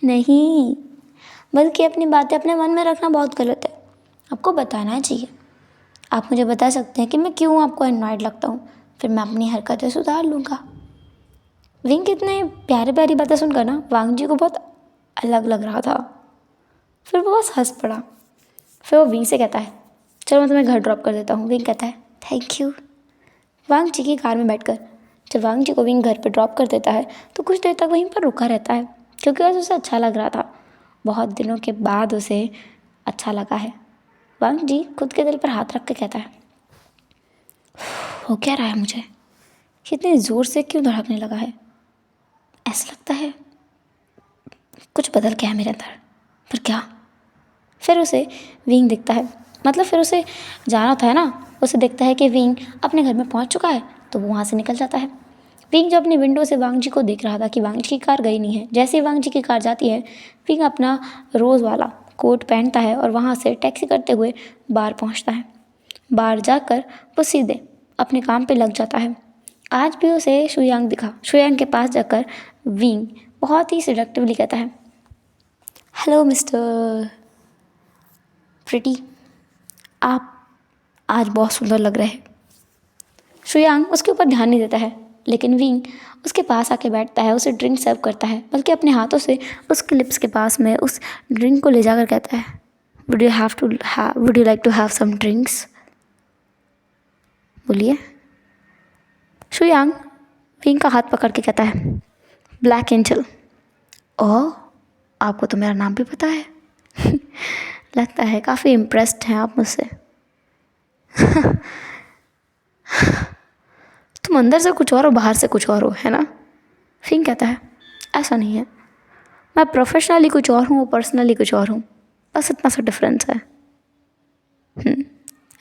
नहीं, बल्कि अपनी बातें अपने मन में रखना बहुत गलत है। आपको बताना चाहिए। आप मुझे बता सकते हैं कि मैं क्यों आपको अननॉयड लगता हूँ, फिर मैं अपनी हरकतें सुधार लूँगा। विंग की इतने प्यारी प्यारी बातें सुनकर ना वांग जी को बहुत अलग लग रहा था। फिर वो बस हंस पड़ा। फिर वो विंग से कहता है चलो मैं तुम्हें घर ड्रॉप कर देता हूँ। विंग कहता है थैंक यू। वांग जी की कार में बैठकर जब वांग जी को विंग घर पर ड्रॉप कर देता है तो कुछ देर तक वहीं पर रुका रहता है, क्योंकि आज उसे अच्छा लग रहा था। बहुत दिनों के बाद उसे अच्छा लगा है। वांग जी खुद के दिल पर हाथ रख के कहता है हो क्या रहा है मुझे, इतनी ज़ोर से क्यों धड़कने लगा है? ऐसा लगता है कुछ बदल गया है मेरे अंदर, पर क्या? फिर उसे विंग दिखता है, मतलब फिर उसे जाना था ना। उसे दिखता है कि विंग अपने घर में पहुंच चुका है, तो वो वहाँ से निकल जाता है। विंग जब अपनी विंडो से वांग जी को देख रहा था कि वांग जी की कार गई नहीं है। जैसे ही वांग जी की कार जाती है विंग अपना रोज़ वाला कोट पहनता है और वहाँ से टैक्सी करते हुए बार पहुँचता है। बार जाकर वो सीधे अपने काम पे लग जाता है। आज भी उसे शुयांग दिखा। शुयांग के पास जाकर विंग बहुत ही सिडक्टिवली कहता है हेलो मिस्टर प्रिटी, आप आज बहुत सुंदर लग रहे हैं। शुयांग उसके ऊपर ध्यान नहीं देता है, लेकिन विंग उसके पास आके बैठता है, उसे ड्रिंक सर्व करता है, बल्कि अपने हाथों से उसके लिप्स के पास में उस ड्रिंक को ले जाकर कहता है would you like to have some drinks? बोलिए। शुयांग विंग का हाथ पकड़ के कहता है ब्लैक एंजल। ओह, आपको तो मेरा नाम भी पता है। लगता है काफ़ी इम्प्रेस्ड हैं आप मुझसे। तुम अंदर से कुछ और हो, बाहर से कुछ और हो, है ना? विंग कहता है ऐसा नहीं है, मैं प्रोफेशनली कुछ और हूँ, पर्सनली कुछ और हूँ, बस इतना सा डिफरेंस है।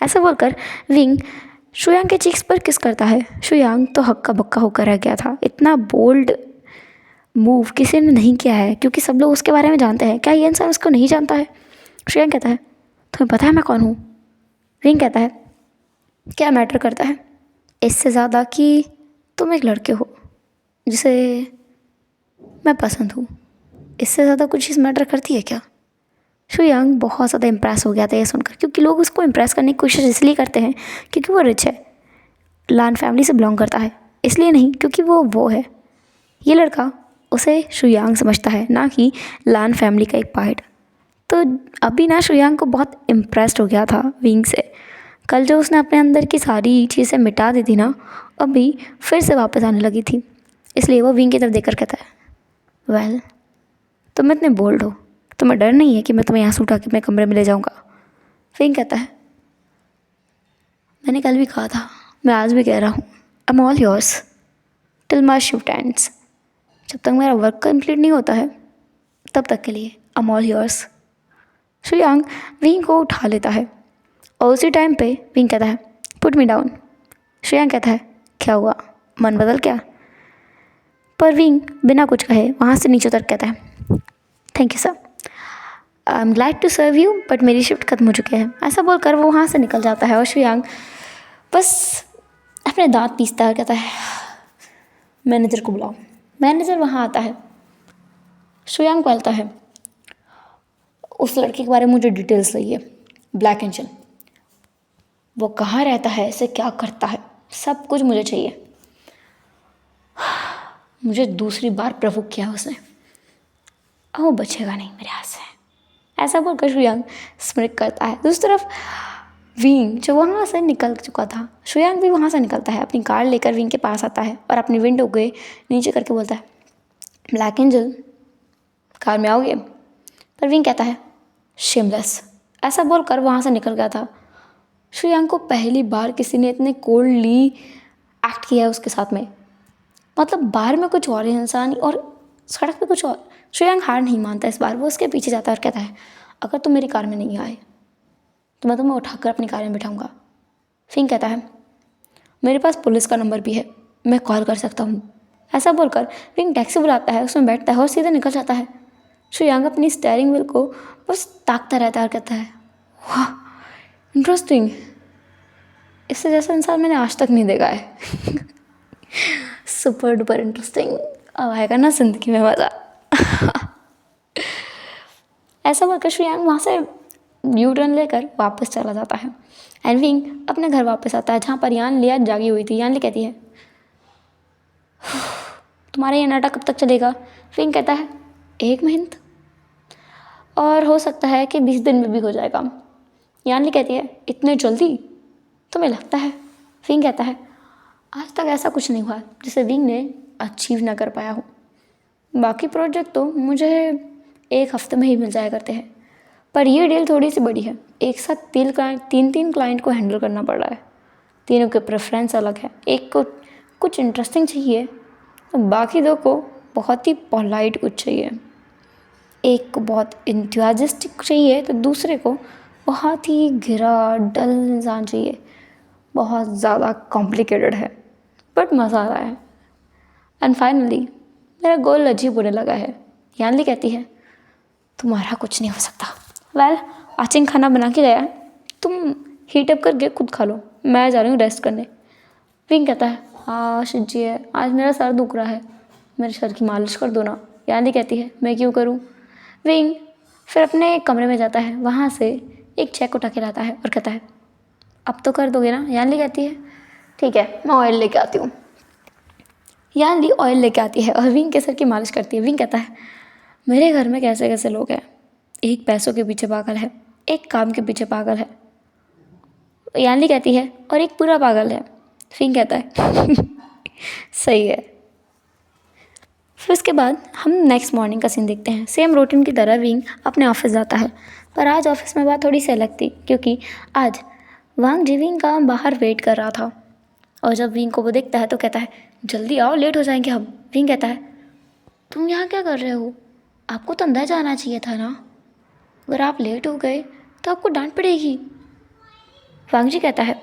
ऐसा बोलकर विंग शुयांग के चीक्स पर किस करता है। शुयांग तो हक्का बक्का होकर रह गया था। इतना बोल्ड मूव किसी ने नहीं किया है, क्योंकि सब लोग उसके बारे में जानते हैं। क्या ये इंसान उसको नहीं जानता है? शुयांग कहता है तुम्हें पता है मैं कौन हूँ? विंग कहता है क्या मैटर करता है इससे ज़्यादा कि तुम एक लड़के हो जिसे मैं पसंद हूँ, इससे ज़्यादा कुछ चीज़ मैटर करती है क्या? शुयांग बहुत ज़्यादा इम्प्रेस हो गया था ये सुनकर, क्योंकि लोग उसको इम्प्रेस करने की कोशिश इसलिए करते हैं क्योंकि वो रिच है, लान फैमिली से बिलोंग करता है, इसलिए नहीं क्योंकि वो है। ये लड़का उसे शुयांग समझता है, ना कि लान फैमिली का एक पार्ट। तो अभी ना शुयांग को बहुत इम्प्रेस्ड हो गया था विंग से। कल जो उसने अपने अंदर की सारी चीज़ें मिटा दी थी ना, अभी फिर से वापस आने लगी थी। इसलिए वो विंग की तरफ देखकर कहता है वेल, तुम इतने बोल्ड हो, तुम्हें डर नहीं है कि मैं तुम्हें यहाँ से उठा के अपने कमरे में ले जाऊँगा? विंग कहता है मैंने कल भी कहा था, मैं आज भी कह रहा हूँ, आई am all yours till my shift ends. जब तक मेरा वर्क कंप्लीट नहीं होता है तब तक के लिए I am all yours. Shuyang Wing को उठा लेता है और उसी टाइम पे विंग कहता है पुट मी डाउन। शुयांग कहता है क्या हुआ, मन बदल क्या? पर विंग बिना कुछ कहे वहाँ से नीचे उतर कहता है thank you sir, I am glad to serve you, but मेरी शिफ्ट खत्म हो चुकी है। ऐसा बोलकर वो वहाँ से निकल जाता है और शुयांग बस अपने दांत पीसता है और कहता है मैनेजर को बुलाओ। मैनेजर वहाँ आता है। शुयांग को कहता है उस लड़के के बारे में मुझे डिटेल्स चाहिए, ब्लैक एंजल, वो कहाँ रहता है, इसे क्या करता है, सब कुछ मुझे चाहिए। मुझे दूसरी बार प्रोवोक किया उसने, अब वो बचेगा नहीं मेरे हाथ से। ऐसा बोलकर शुयांग स्मृत करता है। दूसरी तरफ विंग जो वहाँ से निकल चुका था, शुयांग भी वहाँ से निकलता है, अपनी कार लेकर विंग के पास आता है और अपनी विंडो के नीचे करके बोलता है ब्लैक एंजल कार में आओगे? पर विंग कहता है शेमलेस, ऐसा बोलकर वहाँ से निकल गया था। श्रेयांक को पहली बार किसी ने इतने कोल्डली एक्ट किया है उसके साथ में। मतलब बाहर में कुछ और इंसान और सड़क पे कुछ और। श्रेयांक हार नहीं मानता इस बार। वो उसके पीछे जाता है और कहता है, अगर तुम मेरी कार में नहीं आए तो मैं तुम्हें उठाकर अपनी कार में बिठाऊंगा। फिंग कहता है, मेरे पास पुलिस का नंबर भी है, मैं कॉल कर सकता हूँ। ऐसा बोलकर विंग टैक्सी बुलाता है, उसमें बैठता है और सीधे निकल जाता है। श्रेयांक अपनी स्टीयरिंग व्हील को बस ताकता रहता है और कहता है, वाह इंटरेस्टिंग, इससे जैसा इंसान मैंने आज तक नहीं देखा है। Super duper interesting. अब आएगा ना जिंदगी में मज़ा। ऐसा बोलकर श्रेयांक वहाँ से यू टर्न लेकर वापस चला जाता है। एंड विंग अपने घर वापस आता है जहाँ पर यान लिया जागी हुई थी। यान ली कहती है, तुम्हारा ये नाटक कब तक चलेगा? विंग कहता है, 1 महीना और हो सकता है कि 20 दिन में भी हो जाएगा। यान ली कहती है, इतने जल्दी तुम्हें लगता है? विंग कहता है, आज तक ऐसा कुछ नहीं हुआ जिसे विंग ने अचीव ना कर पाया हो। बाकी प्रोजेक्ट तो मुझे 1 हफ्ते में ही मिल जाया करते हैं, पर ये डील थोड़ी सी बड़ी है। एक साथ 3 क्लाइंट को हैंडल करना पड़ रहा है। तीनों के प्रेफरेंस अलग है। एक को कुछ इंटरेस्टिंग चाहिए तो बाकी 2 को बहुत ही पोलाइट कुछ चाहिए। एक को बहुत इंथुजियास्टिक चाहिए तो दूसरे को बहुत ही घिरा डल इंसान चाहिए। बहुत ज़्यादा कॉम्प्लिकेटेड है बट मज़ा आ रहा है। एंड फाइनली मेरा गोल अजीब होने लगा है। यानली कहती है, तुम्हारा कुछ नहीं हो सकता। वेल आचिंग खाना बना के गया है, तुम हीट अप करके खुद खा लो, मैं जा रही हूँ रेस्ट करने। विंग कहता है, हाँ शिजी है, आज मेरा सर दुख रहा है, मेरे सर की मालिश कर दो ना। यानली कहती है, मैं क्यों करूँ? विंग फिर अपने कमरे में जाता है, वहाँ से एक चेक उठा के लाता है और कहता है, अब तो कर दोगे ना? यानली कहती है, ठीक है मैं ऑयल लेके आती हूँ। यानली ऑयल लेके आती है और विंग के सर की मालिश करती है। विंग कहता है, मेरे घर में कैसे कैसे लोग हैं, एक पैसों के पीछे पागल है, एक काम के पीछे पागल है। यानली कहती है, और एक पूरा पागल है। विंग कहता है, सही है। फिर उसके बाद हम नेक्स्ट मॉर्निंग का सीन देखते हैं। सेम रूटीन की तरह विंग अपने ऑफिस जाता है, पर आज ऑफिस में बात थोड़ी सी अलग थी क्योंकि आज वांग जी विंग का बाहर वेट कर रहा था। और जब विंग को वो देखता है तो कहता है, जल्दी आओ, लेट हो जाएंगे हम। विंग कहता है, तुम यहाँ क्या कर रहे हो? आपको तो अंदर जाना चाहिए था ना, अगर आप लेट हो गए तो आपको डांट पड़ेगी। वांग जी कहता है,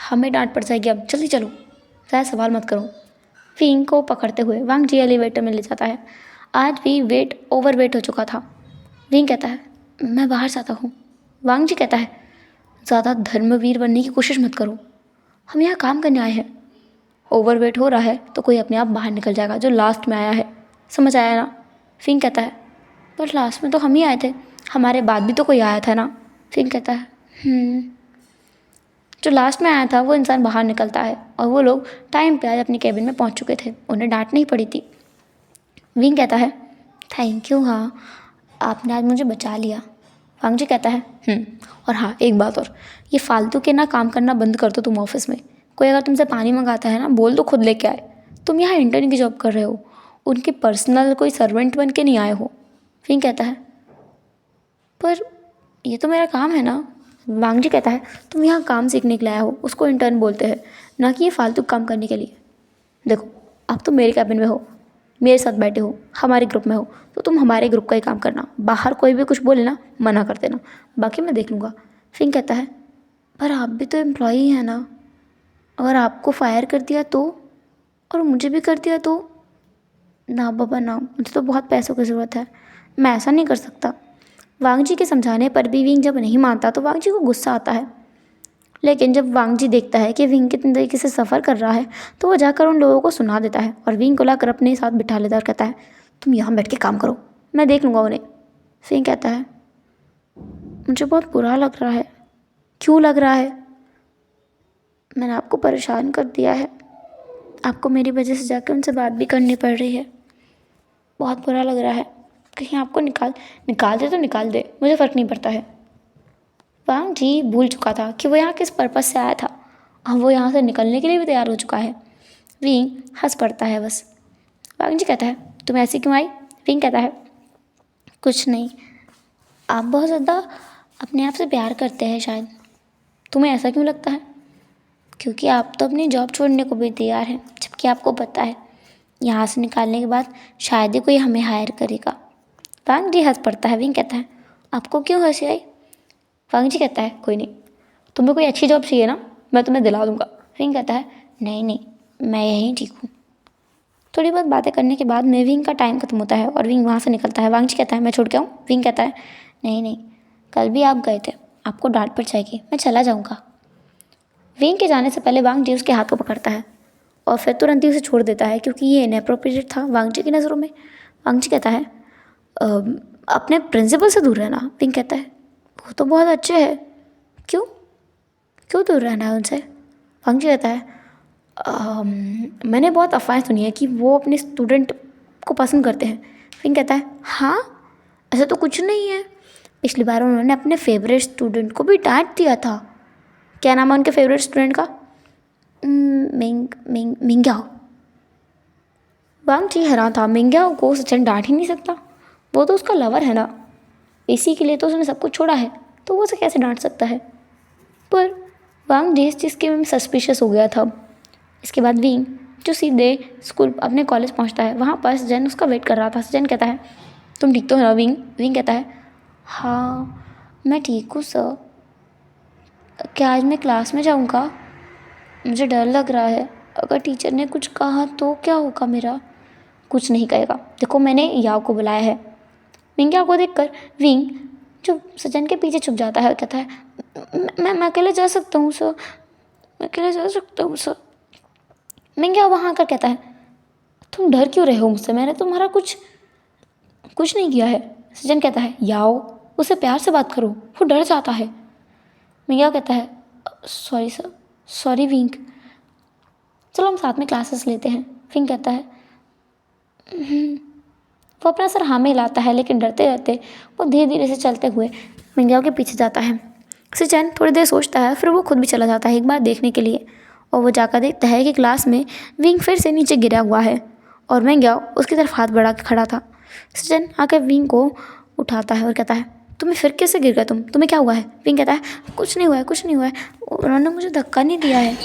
हमें डांट पड़ जाएगी, अब जल्दी चलो, ज़्यादा सवाल मत करो। विंग को पकड़ते हुए वांग जी एलिवेटर में ले जाता है। आज भी ओवर वेट हो चुका था। विंग कहता है, मैं बाहर जाता हूँ। वांग जी कहता है, ज़्यादा धर्मवीर बनने की कोशिश मत करो, हम यहाँ काम करने आए हैं। ओवर वेट हो रहा है तो कोई अपने आप बाहर निकल जाएगा जो लास्ट में आया है, समझ आया ना? विंग कहता है, पर लास्ट में तो हम ही आए थे, हमारे बाद भी तो कोई आया था ना? विंग कहता है, जो लास्ट में आया था वो इंसान बाहर निकलता है और वो लोग टाइम पे आज अपने केबिन में पहुंच चुके थे, उन्हें डांट नहीं पड़ी थी। विंग कहता है, थैंक यू, हाँ आपने आज मुझे बचा लिया। वांग जी कहता है, और हाँ एक बात और, ये फालतू के ना काम करना बंद कर दो तुम ऑफिस में। कोई अगर तुमसे पानी मंगाता है ना, बोल दो खुद लेके आए। तुम यहाँ इंटर्न की जॉब कर रहे हो, उनके पर्सनल कोई सर्वेंट बन के नहीं आए हो। विंग कहता है, पर ये तो मेरा काम है ना। वांग जी कहता है, तुम यहाँ काम सीखने के लिए आया हो, उसको इंटर्न बोलते हैं, ना कि ये फालतू काम करने के लिए। देखो अब तुम मेरे कैबिन में हो, मेरे साथ बैठे हो, हमारे ग्रुप में हो, तो तुम हमारे ग्रुप का ही काम करना। बाहर कोई भी कुछ बोले ना, मना कर देना, बाकी मैं देख लूँगा। फिर कहता है, पर आप भी तो एम्प्लॉई हैं ना, अगर आपको फायर कर दिया तो, और मुझे भी कर दिया तो? ना बाबा ना, मुझे तो बहुत पैसों की ज़रूरत है, मैं ऐसा नहीं कर सकता। वांग जी के समझाने पर भी विंग जब नहीं मानता तो वांग जी को गुस्सा आता है। लेकिन जब वांग जी देखता है कि विंग कितने तरीके से सफ़र कर रहा है तो वो जाकर उन लोगों को सुना देता है और विंग को लाकर अपने साथ बिठा लेता है और कहता है, तुम यहाँ बैठ के काम करो, मैं देख लूँगा उन्हें। विंग कहता है, मुझे बहुत बुरा लग रहा है। क्यों लग रहा है? मैंने आपको परेशान कर दिया है, आपको मेरी वजह से जाकर उनसे बात भी करनी पड़ रही है, बहुत बुरा लग रहा है। कहीं आपको निकाल दे तो निकाल दे, मुझे फ़र्क नहीं पड़ता है। वांग जी भूल चुका था कि वो यहाँ किस पर्पज़ से आया था और वो यहाँ से निकलने के लिए भी तैयार हो चुका है। विंग हंस पड़ता है बस। वांग जी कहता है, तुम ऐसी क्यों आई? विंग कहता है, कुछ नहीं, आप बहुत ज़्यादा अपने आप से प्यार करते हैं शायद। तुम्हें ऐसा क्यों लगता है? क्योंकि आप तो अपनी जॉब छोड़ने को भी तैयार हैं, जबकि आपको पता है यहाँ से निकालने के बाद शायद ही कोई हमें हायर करेगा। वांग जी हंस पड़ता है। विंग कहता है, आपको क्यों हंसी आई? वांग जी कहता है, कोई नहीं, तुम्हें कोई अच्छी जॉब चाहिए ना, मैं तुम्हें दिला दूंगा। विंग कहता है, नहीं नहीं, मैं यहीं ठीक हूँ। थोड़ी बहुत बातें करने के बाद में विंग का टाइम खत्म होता है और विंग वहाँ से निकलता है। वांग जी कहता है, मैं छोड़ के आऊँ? विंग कहता है, नहीं नहीं, कल भी आप गए थे, आपको डांट पड़ जाएगी, मैं चला जाऊँगा। विंग के जाने से पहले वांग जी उसके हाथ को पकड़ता है और फिर तुरंत ही उसे छोड़ देता है, क्योंकि ये इनएप्रोप्रिएट था वांग जी की नज़रों में। वांग जी कहता है, अपने प्रिंसिपल से दूर रहना। विंग कहता है, वो तो बहुत अच्छे हैं, क्यों क्यों दूर रहना है उनसे? वांग जी कहता है, मैंने बहुत अफवाहें सुनी है कि वो अपने स्टूडेंट को पसंद करते हैं। विंग कहता है, हाँ, ऐसा तो कुछ नहीं है, पिछली बार उन्होंने अपने फेवरेट स्टूडेंट को भी डांट दिया था। क्या नाम है उनके फेवरेट स्टूडेंट का? Ming Ming Mingyao. Wang ji हैरान था, मिंग्याओ को सचिन डांट ही नहीं सकता, वो तो उसका लवर है ना, इसी के लिए तो उसने सब कुछ छोड़ा है, तो वो उसे कैसे डांट सकता है? पर वांग जी इस चीज़ के में सस्पिशियस हो गया था। इसके बाद विंग जो सीधे स्कूल अपने कॉलेज पहुंचता है, वहाँ पर सजन उसका वेट कर रहा था। सजन कहता है, तुम ठीक तो हो ना विंग? विंग कहता है, हाँ मैं ठीक हूँ सर, क्या आज मैं क्लास में जाऊँगा? मुझे डर लग रहा है, अगर टीचर ने कुछ कहा तो क्या होगा मेरा? कुछ नहीं कहेगा, देखो मैंने याओ को बुलाया है। विंग याओ को देखकर विंग जो सजन के पीछे छुप जाता है और कहता है, मैं अकेले जा सकता हूँ सर, मैं अकेले जा सकता हूँ सर। मिंग याओ वहाँ आकर कहता है, तुम डर क्यों रहे हो मुझसे? मैंने तुम्हारा कुछ कुछ नहीं किया है। सजन कहता है, याओ उससे प्यार से बात करो, वो डर जाता है। मिंग याओ कहता है, सॉरी सर, सॉरी विंग, चलो हम साथ में क्लासेस लेते हैं। विंग कहता है, वो अपना सर हाँ में हिलाता है, लेकिन डरते डरते वो धीरे धीरे से चलते हुए मिंग याओ के पीछे जाता है। सजन थोड़ी देर सोचता है, फिर वो खुद भी चला जाता है एक बार देखने के लिए, और वो जाकर देखता है कि क्लास में विंग फिर से नीचे गिरा हुआ है और मिंग याओ उसकी तरफ हाथ बढ़ा के खड़ा था। सजन आकर विंग को उठाता है और कहता है, तुम्हें फिर कैसे गिर गए तुम्हें क्या हुआ है? विंग कहता है, कुछ नहीं हुआ है, कुछ नहीं हुआ है, उन्होंने मुझे धक्का नहीं दिया है।